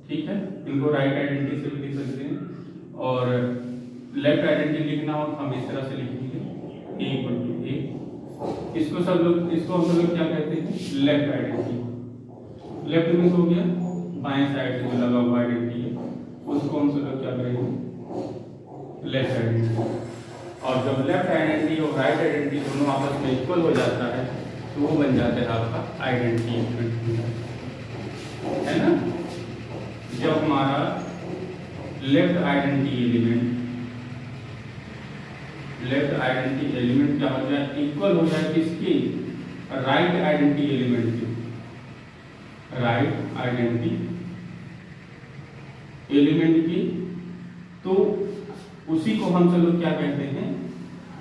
ठीक है, इनको राइट आइडेंटिटी से भी लिख सकते हैं। और लेफ्ट आइडेंटिटी लिखना हो तो हम इस तरह से लिखेंगे, ए इक्वल टू ए। इसको हम लोग क्या कहते हैं, लेफ्ट आइडेंटिटी। लेफ्ट मीन्स हो गया बाएं साइड से जो लगा हुआ आइडेंटिटी है, उसको हम सब लोग क्या करेंगे, लेफ्ट आइडेंटिटी। और जब लेफ्ट आइडेंटिटी और राइट आइडेंटिटी दोनों आपस में इक्वल हो जाता है तो वो बन जाता है आपका आइडेंटिटी एलिमेंट, है ना। जब हमारा लेफ्ट आइडेंटिटी एलिमेंट क्या हो जाए, इक्वल हो जाए किसकी, राइट आइडेंटिटी एलिमेंट की, राइट आइडेंटिटी एलिमेंट की, तो उसी को हम सब लोग क्या कहते हैं,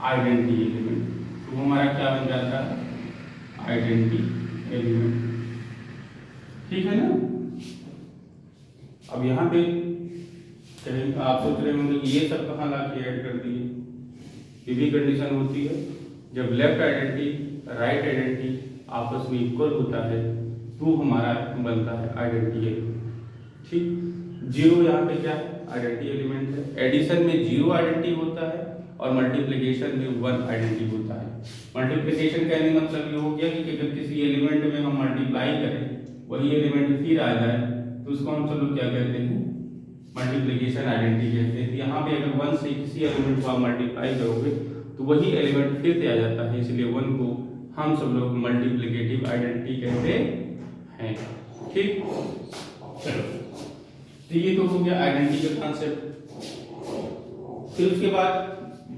आइडेंटिटी एलिमेंट। तो हमारा क्या बन जाता है, आइडेंटिटी एलिमेंट। ठीक है ना। अब यहाँ पे आप सोच रहे होंगे कि ये सब कहाँ लाके ऐड कर दिए। ये भी कंडीशन होती है जब लेफ्ट आइडेंटिटी राइट आइडेंटिटी आपस में इक्वल होता है तो हमारा बनता है आइडेंटिटी एलिमेंट। ठीक, जीरो यहाँ पे क्या है, आइडेंटिटी एलिमेंट है। एडिशन में जीरो आइडेंटिटी होता है और मल्टीप्लिकेशन में वन आइडेंटिटी होता है। मल्टीप्लिकेशन कहने का मतलब ये हो गया कि अगर किसी एलिमेंट में हम मल्टीप्लाई करें, वही एलिमेंट फिर आ जाए तो उसको हम सब लोग क्या कहते हैं, मल्टीप्लिकेशन आइडेंटिटी कहते हैं। यहाँ पे अगर वन से किसी एलिमेंट को आप मल्टीप्लाई करोगे तो वही एलिमेंट फिर से आ जाता है, इसलिए वन को हम सब लोग मल्टीप्लिकेटिव आइडेंटिटी कहते हैं। ठीक, चलो, तो ये तो हो गया आइडेंटिटी का कॉन्सेप्ट। फिर उसके बाद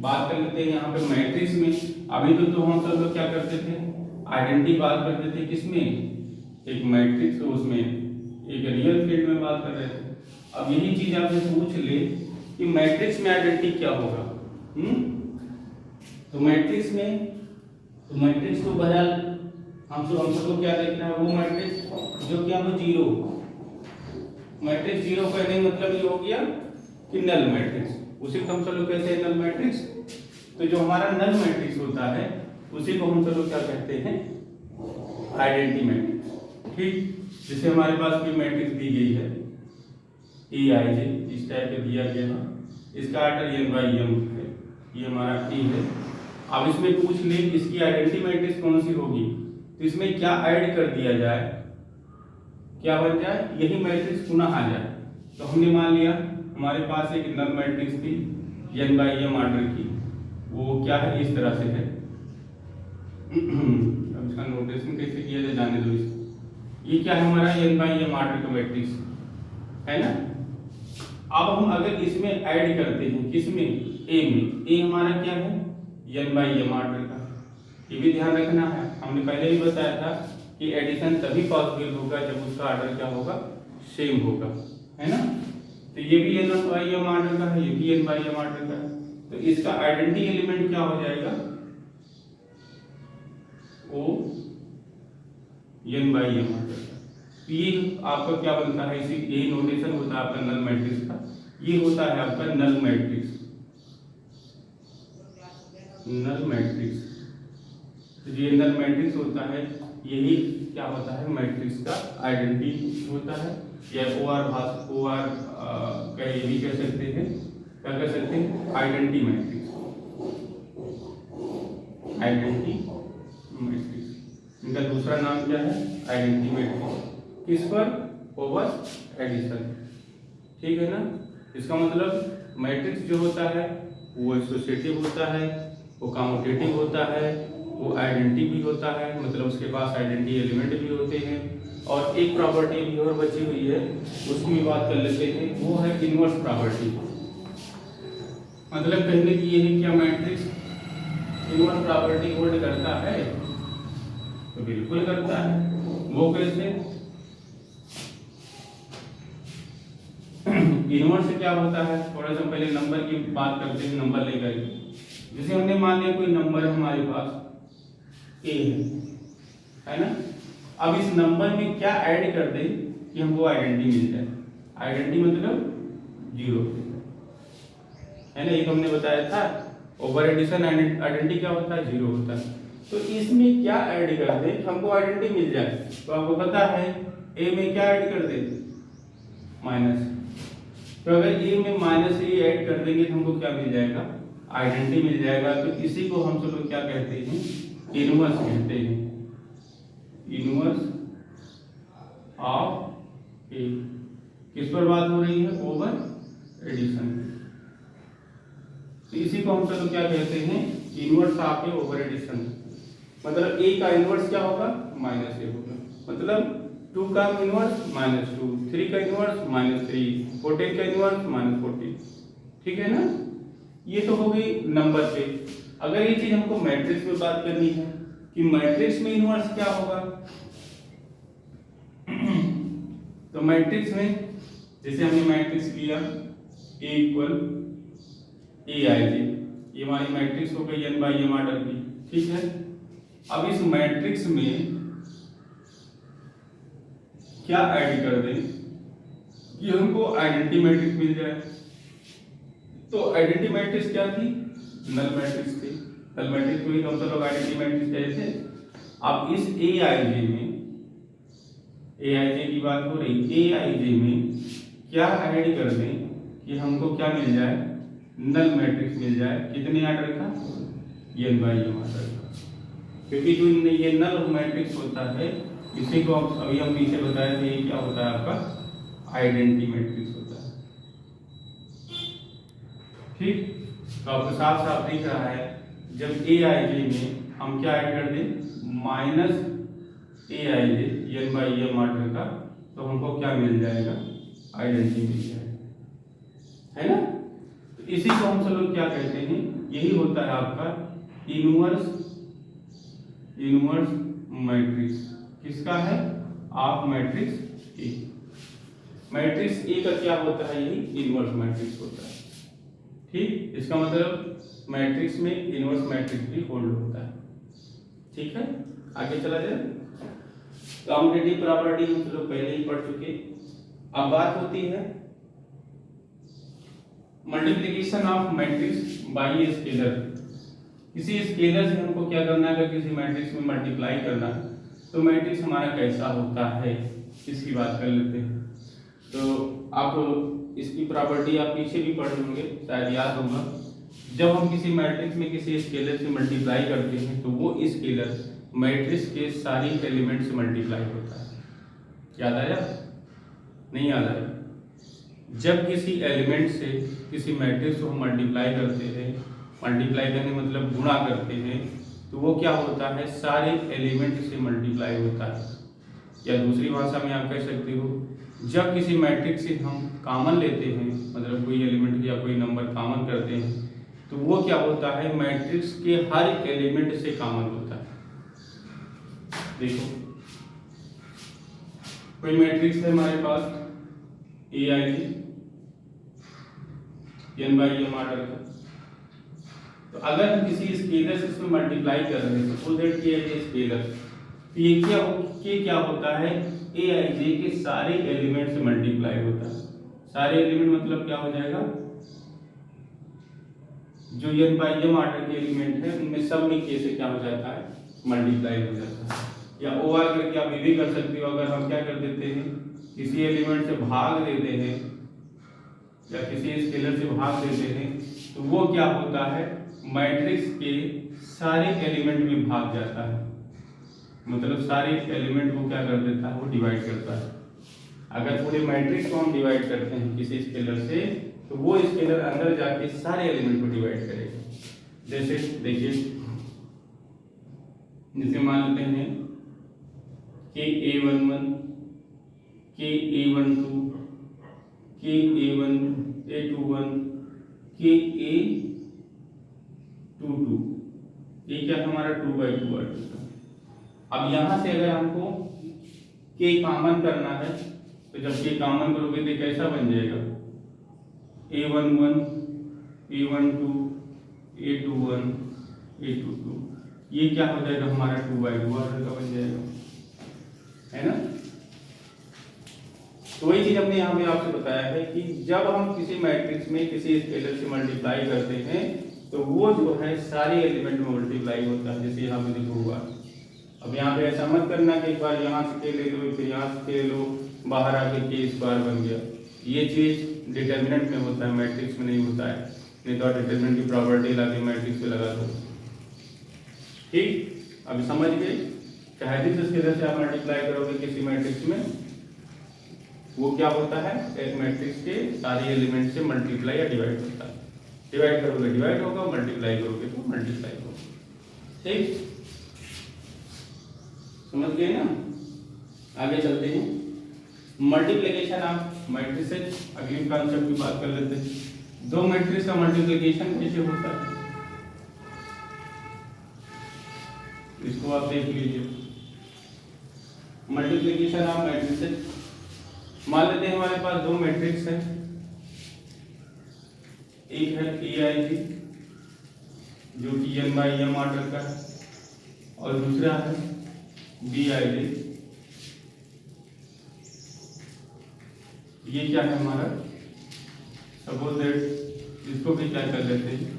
बात कर लेते हैं यहाँ पे मैट्रिक्स में। अभी तो हम सब लोग क्या करते थे, आइडेंटिटी बात करते थे किसमें, एक मैट्रिक्स, उसमें एक रियल फील्ड में बात कर रहे थे। अब यही चीज आपसे पूछ ले कि मैट्रिक्स में आइडेंटिटी क्या होगा। तो मैट्रिक्स तो बहरहाल हम सबको क्या देखना है, वो मैट्रिक्स जो क्या हो जीरो। मैट्रिक्स जीरो कहने का मतलब ये हो गया कि नल मैट्रिक्स, उसी को हम सब लोग कहते हैं नल मैट्रिक्स। तो जो हमारा नल मैट्रिक्स होता है उसी को हम सब लोग क्या कहते हैं, आइडेंटिटी मैट्रिक्स। ठीक, जैसे हमारे पास कोई मैट्रिक्स दी गई है ए आई जे, इस टाइप का दिया गया है, इसका ऑर्डर एन बाई एम है, ये हमारा ए है। अब इसमें पूछ ले इसकी आइडेंटिटी मैट्रिक्स कौन सी होगी, तो इसमें क्या ऐड कर दिया जाए, क्या बन जाए, यही मैट्रिक्स पुनः आ जाए। तो हमने मान लिया हमारे पास एक नल मैट्रिक्स थी एन बाई एम ऑर्डर की, वो क्या है, इस तरह से है। अब इसका नोटेशन कैसे किया जाए जाने दो इसको। ये क्या है, हमारा एन बाई एम ऑर्डर का मैट्रिक्स है ना। अब हम अगर इसमें ऐड करते हैं किसमें, ए में, ए हमारा क्या है, एन बाई एम ऑर्डर का। ये भी ध्यान रखना है, हमने पहले भी बताया था कि एडिशन तभी पॉसिबल होगा जब उसका ऑर्डर क्या होगा, सेम होगा, है ना। तो ये भी एन बाई एम ऑर्डर का है, ये भी एन बाई एम ऑर्डर का है। तो इसका आइडेंटिटी एलिमेंट क्या हो जाएगा, O N by M order का। ये आपका क्या बनता है, इसी यही नोटेशन होता है आपका नल मैट्रिक्स का। ये होता है आपका नल मैट्रिक्स, नल मैट्रिक्स। तो ये नल मैट्रिक्स होता है, यही क्या होता है, मैट्रिक्स का आइडेंटिटी होता है। या ओ आर का ये भी कह सकते हैं, क्या कह सकते हैं, आइडेंटिटी मैट्रिक्स, आइडेंटिटी मैट्रिक्स। इनका दूसरा नाम क्या है, आइडेंटिटी मैट्रिक्स। किस पर, ओवर एडिशन। ठीक है ना। इसका मतलब मैट्रिक्स जो होता है वो एसोसिएटिव होता है, वो कम्यूटेटिव होता है, वो आइडेंटिटी भी होता है, मतलब उसके पास आइडेंटिटी एलिमेंट भी होते हैं। और एक प्रॉपर्टी भी और बची हुई है, उसकी भी बात कर लेते हैं, वो है इनवर्स प्रॉपर्टी। मतलब कहने की ये है क्या मैट्रिक्स इनवर्स प्रॉपर्टी होल्ड करता है, तो बिल्कुल करता है। वो कैसे, इनवर्स से क्या होता है, थोड़ा सा पहले नंबर की बात करते हैं, नंबर लेकर के। जैसे हमने मान लिया कोई नंबर है हमारे पास ए है ना। अब इस नंबर में क्या ऐड कर दें कि हमको आइडेंटिटी मिल जाए। आइडेंटिटी मतलब 0 है ना, एक हमने बताया था ओवर एडिशन आइडेंटिटी क्या होता है, 0 होता है। तो इसमें क्या ऐड कर दें कि हमको आइडेंटिटी मिल जाए। तो आपको पता है ए में क्या ऐड कर दें, माइनस। तो अगर ए में माइनस ए ऐड कर देंगे तो हमको क्या मिल जाएगा, आइडेंटिटी मिल जाएगा। तो इसी को हम सब लोग क्या कहते हैं, इनवर्स कहते हैं, इनवर्स ऑफ ए। किस पर बात हो रही है, ओवर एडिशन। तो इसी को हम सब लोग क्या कहते हैं, inverse of A over addition. मतलब ए का इनवर्स क्या होगा, माइनस ए होगा। मतलब 2 का इनवर्स -2, 3 का इनवर्स -3, 14 का इनवर्स -14। ठीक है ना। ये तो हो गई नंबर पे। अगर ये चीज हमको मैट्रिक्स में बात करनी है कि मैट्रिक्स में इनवर्स क्या होगा, तो मैट्रिक्स में जैसे हमने मैट्रिक्स लिया A इक्वल AIJ, ये हमारी मैट्रिक्स हो गई n/m ऑर्डर की। ठीक है। अब इस मैट्रिक्स में क्या ऐड कर दें कि हमको आइडेंटिटी मैट्रिक्स मिल जाए। तो आइडेंटिटी मैट्रिक्स क्या थी, नल मैट्रिक्स थी। नल मैट्रिक्स को ही हम सब लोग आइडेंटिटी मैट्रिक्स कहते थे। अब इस AIJ में, AIJ की बात हो रही, AIJ में क्या ऐड कर दें कि हमको क्या मिल जाए, नल मैट्रिक्स मिल जाए। कितने ऑर्डर का, n/m ऑर्डर का। क्योंकि जो ये नल मैट्रिक्स होता है इसी को अभी हम पीछे बताए थे, ये क्या होता है आपका, आइडेंटिटी मैट्रिक्स होता है। ठीक। तो आपको साफ साफ दिख रहा है जब AIJ में हम क्या ऐड कर दें, -AIJ n/m ऑर्डर का, तो हमको क्या मिल जाएगा, आइडेंटिटी मिल जाएगा, है ना। तो इसी को हम सब लोग क्या कहते हैं, यही होता है आपका इनवर्स मैट्रिक्स। किसका है, of matrix A. Matrix A का क्या होता है, यही इनवर्स मैट्रिक्स होता है। ठीक। इसका मतलब मैट्रिक्स में इनवर्स मैट्रिक्स भी होल्ड होता है। ठीक है। आगे चला जाए। कम्यूटेटिव प्रॉपर्टी हम लोग पहले ही पढ़ चुके। अब बात होती है multiplication of matrix bye a scalar. किसी स्केलर से हमको क्या करना है, किसी मैट्रिक्स में मल्टीप्लाई करना है तो मैट्रिक्स हमारा कैसा होता है, इसकी बात कर लेते हैं। तो आप इसकी प्रॉपर्टी आप पीछे भी पढ़े होंगे, शायद याद होगा। जब हम किसी मैट्रिक्स में किसी स्केलर से मल्टीप्लाई करते हैं तो वो स्केलर मैट्रिक्स के सारी एलिमेंट से मल्टीप्लाई होता है। याद आया, नहीं याद आया। जब किसी एलिमेंट से किसी मैट्रिक्स को हम मल्टीप्लाई करते हैं, मल्टीप्लाई करने मतलब गुणा करते हैं, तो वो क्या होता है, सारे एलिमेंट से मल्टीप्लाई होता है। या दूसरी भाषा में आप कह सकते हो, जब किसी मैट्रिक्स से हम कॉमन लेते हैं, मतलब कोई एलिमेंट या कोई नंबर कॉमन करते हैं, तो वो क्या होता है, मैट्रिक्स के हर एलिमेंट से कॉमन होता है। देखो कोई मैट्रिक्स है हमारे पास AIJ n/m ऑर्डर का, तो अगर हम किसी स्केलर से इसमें मल्टीप्लाई कर रहे हैं, सपोज दैट कि ये स्केलर, तो ये क्या होता है, AIJ के सारे एलिमेंट से मल्टीप्लाई होता है। सारे एलिमेंट मतलब क्या हो जाएगा, जो n/m ऑर्डर के एलिमेंट है उनमें सब में k से क्या हो जाता है, मल्टीप्लाई हो जाता है। या OR करके आप ये भी कर सकते हो, अगर हम क्या कर देते हैं, किसी एलिमेंट से भाग देते हैं या किसी स्केलर से भाग देते हैं, तो वो क्या होता है, मैट्रिक्स के सारे एलिमेंट में भाग जाता है। मतलब सारे एलिमेंट को क्या कर देता है, वो डिवाइड करता है। अगर पूरे मैट्रिक्स को हम डिवाइड करते हैं किसी स्केलर से, तो वो स्केलर अंदर जाके सारे एलिमेंट को डिवाइड करेगा। जैसे देखिए, जैसे मान लेते हैं कि A11, कि A12, कि A21, कि A22, ये क्या हमारा 2/2 है। अब यहाँ से अगर हमको k कॉमन करना है, तो जब k कॉमन करोगे तो कैसा बन जाएगा, A11, A12, A21, A22। ये क्या हो जाएगा हमारा 2/2 ऑर्डर का बन जाएगा, है ना। तो वही चीज हमने यहाँ पे आपसे बताया है कि जब हम किसी मैट्रिक्स में किसी स्केलर से मल्टीप्लाई करते हैं तो वो जो है सारे एलिमेंट में मल्टीप्लाई होता है, जैसे यहाँ पे देखो हुआ। अब यहाँ पे ऐसा मत करना कि एक बार यहाँ से के ले लो फिर यहाँ से के ले लो, बाहर आके के स्क्वायर बन गया। ये चीज डिटर्मिनेंट में होता है, मैट्रिक्स में नहीं होता है। नहीं तो डिटर्मिनेंट की प्रॉपर्टी लाके मैट्रिक्स पे लगा दो। ठीक, अभी समझ गए। चाहे जिस स्केलर से आप मल्टीप्लाई करोगे किसी मैट्रिक्स में, वो क्या होता है, एक मैट्रिक्स के सारे एलिमेंट से मल्टीप्लाई या डिवाइड होता है। डिवाइड करोगे डिवाइड होगा, मल्टीप्लाई करोगे तो मल्टीप्लाई होगा। ठीक, समझ गए ना। आगे चलते हैं, मल्टीप्लिकेशन ऑफ मैट्रिसेस। अगली कॉन्सेप्ट की बात कर लेते हैं। दो मैट्रिक्स का मल्टीप्लिकेशन कैसे होता है, इसको आप देख लीजिए। मल्टीप्लिकेशन ऑफ मैट्रिसेस, मान लेते हैं हमारे पास दो मैट्रिक्स है, एक है EIG जो कि n/m ऑर्डर का है, और दूसरा है BIJ। ये क्या है हमारा, सपोज दैट इसको भी क्या कर लेते हैं,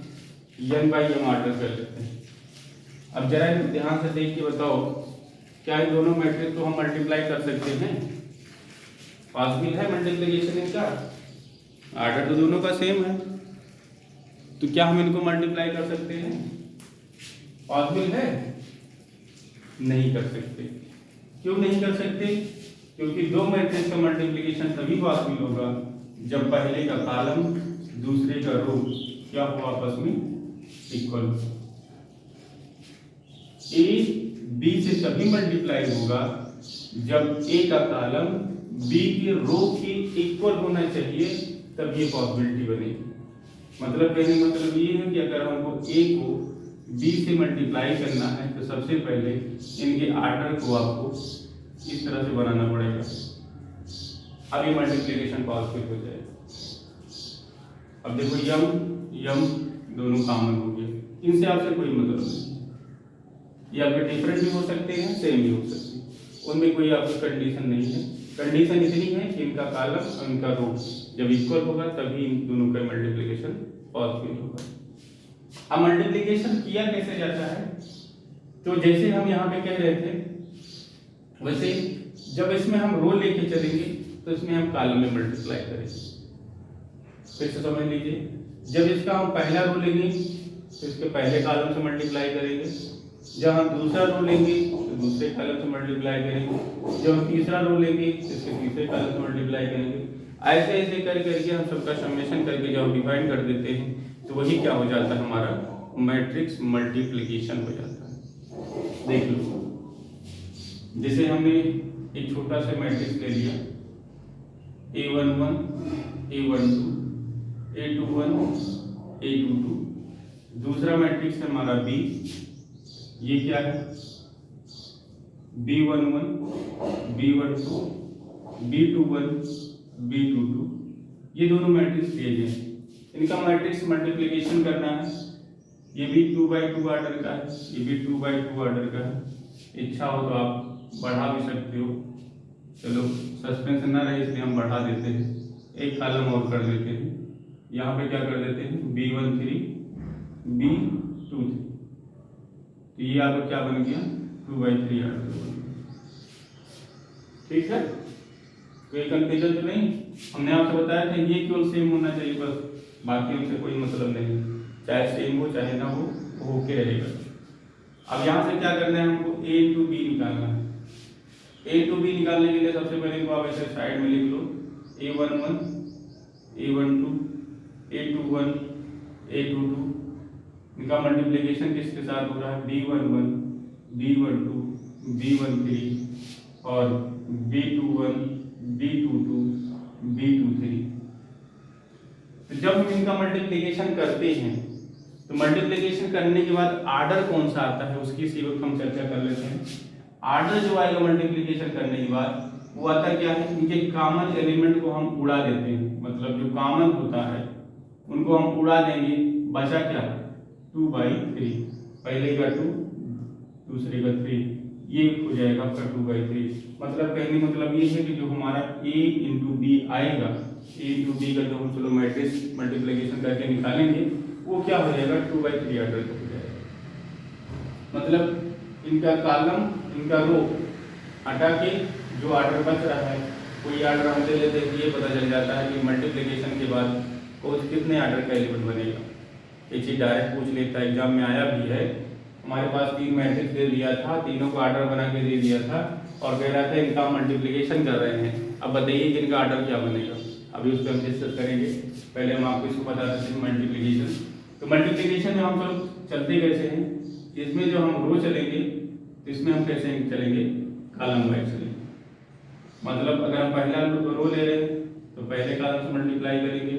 n/m ऑर्डर कर लेते हैं। अब जरा ध्यान से देख के बताओ, क्या इन दोनों मैट्रिक्स को हम मल्टीप्लाई कर सकते हैं? पॉसिबल है मल्टीप्लिकेशन इनका, ऑर्डर तो दोनों का सेम है, तो क्या हम इनको मल्टीप्लाई कर सकते हैं? पॉसिबल है? नहीं कर सकते। क्यों नहीं कर सकते? क्योंकि दो मैट्रिक्स का मल्टीप्लिकेशन तभी पॉसिबल होगा जब पहले का कॉलम दूसरे का रो क्या हो, आपस में इक्वल। ए बी से तभी मल्टीप्लाई होगा जब ए का कॉलम बी के रो के इक्वल होना चाहिए, तब ये पॉसिबिलिटी बनेगी। मतलब कहने का मतलब ये है कि अगर हमको ए को बी से मल्टीप्लाई करना है तो सबसे पहले इनके ऑर्डर को आपको इस तरह से बनाना पड़ेगा, अब ये मल्टीप्लिकेशन पॉसिबल हो जाएगा। अब देखो यम दोनों कॉमन हो गए, इनसे आपसे कोई मतलब नहीं। ये आपके डिफरेंट भी हो सकते हैं, सेम भी हो सकते हैं, उनमें कोई आपकी कंडीशन नहीं है। कंडीशन इतनी है कि इनका कॉलम और इनका रो जब इक्वल होगा तभी इन दोनों का मल्टीप्लिकेशन पॉसिबल होगा। अब मल्टीप्लिकेशन किया कैसे जाता है, तो जैसे हम यहाँ पे कह रहे थे वैसे जब इसमें हम रो लेके चलेंगे तो इसमें हम कॉलम में मल्टीप्लाई करेंगे। फिर से समझ लीजिए, जब इसका हम पहला रो लेंगे तो इसके पहले कॉलम से मल्टीप्लाई करेंगे, जब हम दूसरा रो लेंगे तो दूसरे कॉलम से मल्टीप्लाई करेंगे, जब हम तीसरा रो लेंगे तो इसके तीसरे कॉलम से मल्टीप्लाई करेंगे। ऐसे ऐसे कर करके हम सबका समेशन करके जब हम डिवाइड कर देते हैं तो वही क्या हो जाता है, हमारा मैट्रिक्स मल्टीप्लिकेशन हो जाता है। देख लो, जैसे हमने एक छोटा सा मैट्रिक्स ले लिया, A11 A12 A21 A22, दूसरा मैट्रिक्स है हमारा B, ये क्या है B11 B12 B21 B22, ये दोनों मैट्रिक्स दिए गए हैं। इनका मैट्रिक्स मल्टीप्लिकेशन करना है, ये भी 2/2 ऑर्डर का है, ये भी 2/2 ऑर्डर का है। इच्छा हो तो आप बढ़ा भी सकते हो, चलो सस्पेंस ना रहे इसलिए हम बढ़ा देते हैं, एक कॉलम और कर देते हैं। यहाँ पे क्या कर देते हैं B13 B23, तो ये आपका क्या बन गया 2/3 ऑर्डर बन गया। ठीक है, कोई कंफ्यूजन तो नहीं। हमने आपसे बताया था ये केवल सेम होना चाहिए बस, बाकी उनसे कोई मतलब नहीं, चाहे सेम हो चाहे ना हो वो ओके रहेगा। अब यहाँ से क्या करना है, हमको A into B निकालना है। A into B निकालने के लिए सबसे पहले इनको आप ऐसे साइड में लिख लो, A11 A12 A21 A22, इनका मल्टीप्लिकेशन किसके साथ हो रहा है B11 B12 B13 और B21 B22 B23। तो जब हम इनका मल्टीप्लिकेशन करते हैं तो मल्टीप्लिकेशन करने के बाद ऑर्डर कौन सा आता है उसकी इसी वक्त हम चर्चा कर लेते हैं। ऑर्डर जो आएगा मल्टीप्लिकेशन करने के बाद वो आता क्या है, इनके कॉमन एलिमेंट को हम उड़ा देते हैं, मतलब जो कॉमन होता है उनको हम उड़ा देंगे, बचा क्या 2/3, पहले का 2 दूसरे का 3, ये हो जाएगा आपका 2/3। मतलब कहने मतलब ये है कि जो हमारा a इंटू बी आएगा, a इंटू बी का जो हम चलो मैट्रिक्स मल्टीप्लिकेशन करके निकालेंगे वो क्या हो जाएगा 2/3 ऑर्डर का हो जाएगा। मतलब इनका कॉलम इनका रो हटा के जो ऑर्डर बच रहा है कोई ऑर्डर हम ले लेते हैं, ये पता चल जाता है कि मल्टीप्लिकेशन के बाद कोई कितने ऑर्डर का एलिमेंट बनेगा। ये चीज़ डायरेक्ट पूछ लेता है, एग्जाम में आया भी है। हमारे पास 3 मैट्रिक्स दे दिया था, तीनों को ऑर्डर बना के दे दिया था और कह रहा था इनका मल्टीप्लिकेशन कर रहे हैं, अब बताइए कि इनका ऑर्डर क्या बनेगा। अभी उस पर हम डिस्कस करेंगे। पहले हम आपको इसको बता देते हैं मल्टीप्लिकेशन। तो मल्टीप्लिकेशन में हम लोग चलते कैसे हैं, इसमें जो हम रो चलेंगे तो इसमें हम कैसे चलेंगे, कॉलम वाइज चलेंगे। मतलब अगर हम पहला रो ले रहे हैं तो पहले कॉलम से मल्टीप्लाई करेंगे,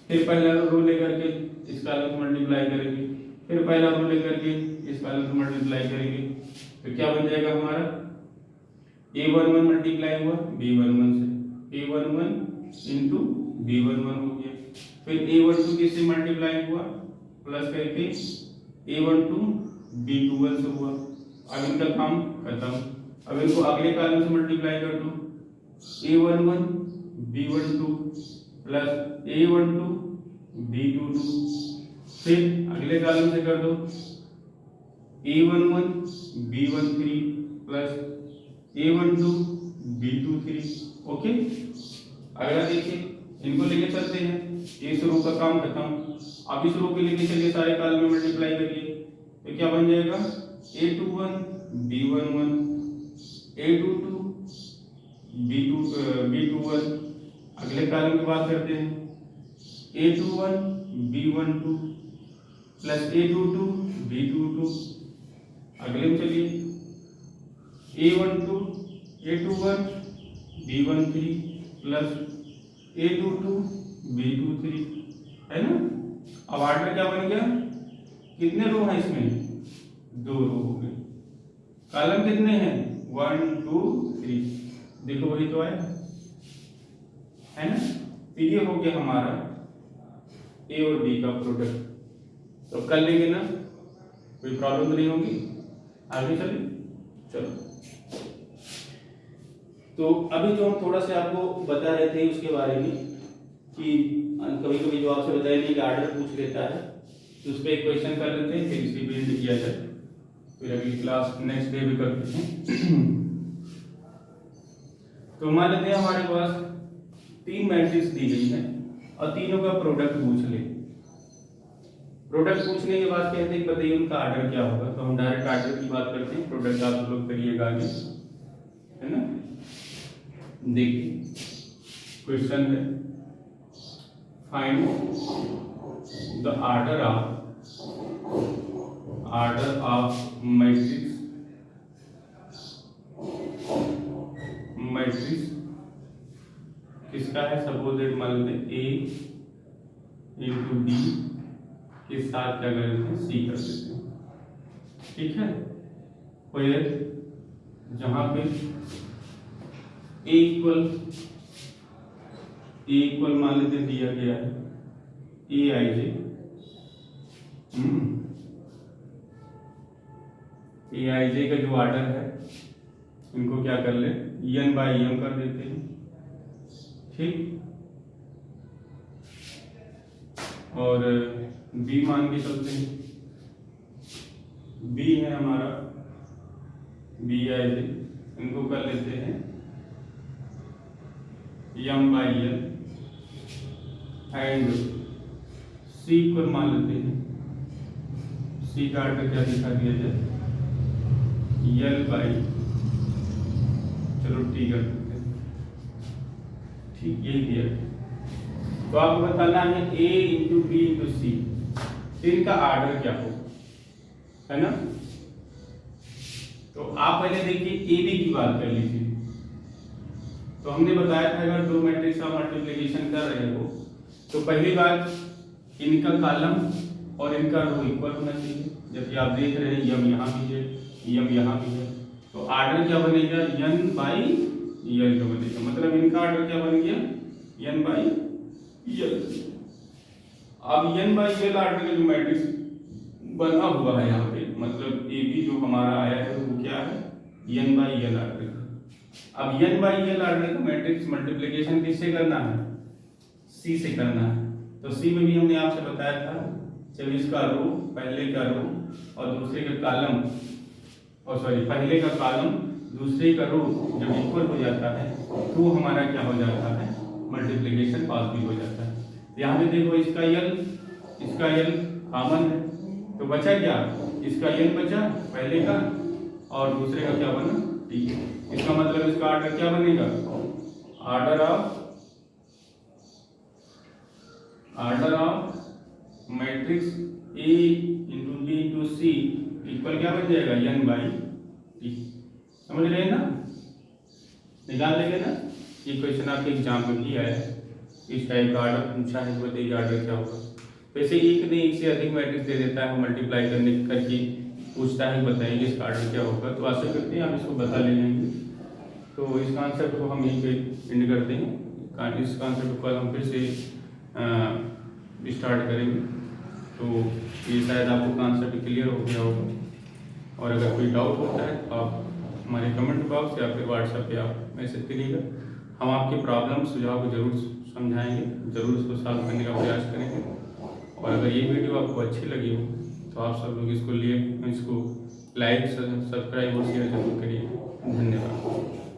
फिर पहला रो लेकर के इस कॉलम से मल्टीप्लाई करेंगे, फिर पहला रो लेकर के इस कॉलम से मल्टीप्लाई करेंगे। तो क्या बन जाएगा हमारा a11 मल्टीप्लाई हुआ b11 से, a11 इंटू b11 हो गया। फिर a12 किससे मल्टीप्लाई हुआ प्लस करके a12 b21 से हुआ। अब इनका काम खत्म। अब इनको अगले कॉलम से मल्टीप्लाई कर दो, a11 b12 plus a12 b22। फिर अगले कॉलम से कर दो a11 b13 plus a12 b23। Okay, अगला देखिए, इनको लेके चलते हैं, इस रो का काम खत्म। अब इस रो के लेके चलिए, सारे कॉलम में मल्टीप्लाई करिए तो क्या बन जाएगा a21 b11 a22 b21। अगले कॉलम की बात करते हैं a21 b12 plus a22 b22। अगले में चलिए a12 a21 b13 plus a22 b23, है ना। अब ऑर्डर क्या बन गया, कितने रो हैं इसमें, 2 रो हो गए। कॉलम कितने हैं 1 2 3, देखो वही तो आया, है ना। तो ये हो गया हमारा ए और बी का प्रोडक्ट। तो कर लेंगे ना, कोई प्रॉब्लम तो नहीं होगी। आगे चले, चलो। तो अभी जो हम थोड़ा सा आपको बता रहे थे उसके बारे में कि कभी कभी जो आपसे बताया नहीं कि ऑर्डर पूछ लेता है, तो उस पर एक क्वेश्चन कर लेते हैं, फिर इसी पे किया जाए, फिर अगली क्लास नेक्स्ट डे भी करते हैं। तो मान लेते हैं हमारे पास 3 मैट्रिक्स दी गई है और तीनों का प्रोडक्ट पूछ ले। प्रोडक्ट पूछने के बाद कहते हैं बताइए उनका ऑर्डर क्या होगा। तो हम डायरेक्ट ऑर्डर की बात करते हैं, प्रोडक्ट आप लोग करिएगा आगे, है ना। देखिए क्वेश्चन है, find the order of matrix किसका है, सपोज दैट मान लेते हैं ए इंटू बी के साथ क्या कर देते हैं सी कर देते हैं, ठीक है। फिर जहां पे ए इक्वल मान लेते हैं दिया गया है ए आई जे, ए आई जे का जो ऑर्डर है इनको क्या कर ले एन बाई एम कर देते हैं, ठीक। और बी मान के चलते हैं, बी है हमारा बी आई जे, इनको कर लेते हैं एम बाई एल। एंड सी को मान लेते हैं, सी का ऑर्डर क्या दिखा दिया जाए एल बाई, चलो टी कर देते हैं, ठीक, यही दिया। तो आपको बताना है ए इंटू बी इंटू सी, इनका ऑर्डर क्या हो, है ना। तो आप पहले देखिए ए बी की बात कर लीजिए। तो हमने बताया था अगर 2 मैट्रिक्स का मल्टीप्लिकेशन कर रहे हो तो पहली बात इनका कॉलम और इनका रो इक्वल होना चाहिए। जबकि आप देख रहे हैं यम यहाँ भी है, यम यहाँ भी है, तो ऑर्डर क्या बनेगा एन बाई यल का बनेगा। मतलब इनका ऑर्डर क्या बन गया एन बाई यल। अब एन बाई यल ऑर्डर का जो मैट्रिक्स बना हुआ है यहाँ पे, मतलब ए बी जो हमारा आया है वो क्या है, n बाई एल ऑर्डर का। अब n बाई एल ऑर्डर का मैट्रिक्स मल्टीप्लिकेशन किससे करना है, c से करना है। तो c में भी हमने आपसे बताया था, जब इसका रो, पहले का रो और दूसरे का कॉलम, और सॉरी पहले का कॉलम दूसरे का रो जब इक्वल हो जाता है तो हमारा क्या हो जाता है, मल्टीप्लिकेशन पास भी हो जाता है। यहाँ पे देखो इसका यल कॉमन है, तो बचा क्या, इसका यल बचा पहले का और दूसरे का क्या बना, टी। इसका मतलब इसका ऑर्डर क्या बनेगा, order of matrix A into B into C equal क्या बन जाएगा, n बाई टी। समझ रहे हैं ना, निकाल लेंगे ना। ये क्वेश्चन आपके एग्जाम में भी आया है, इस टाइप का ऑर्डर पूछा है, बताइए ऑर्डर क्या होगा। वैसे एक नहीं एक से अधिक मैट्रिक्स दे देता है, मल्टीप्लाई करने करके पूछता है, बताइए इसका ऑर्डर क्या होगा। तो आशा करते हैं आप इसको बता ले जाएंगे। तो इस कॉन्सेप्ट को हम यहीं पे एंड करते हैं। इस कॉन्सेप्ट को हम फिर से स्टार्ट करेंगे। तो ये शायद आपको कॉन्सेप्ट क्लियर हो गया होगा, और अगर कोई डाउट होता है तो आप हमारे कमेंट बॉक्स या फिर व्हाट्सएप पे आप मैसेज करिएगा। हम आपकी प्रॉब्लम सुझाव को जरूर समझाएंगे, जरूर उसको सॉल्व करने का प्रयास करेंगे। और अगर ये वीडियो आपको अच्छी लगी हो तो आप सब लोग इसको लाइक, सब्सक्राइब और शेयर जरूर करिए। धन्यवाद।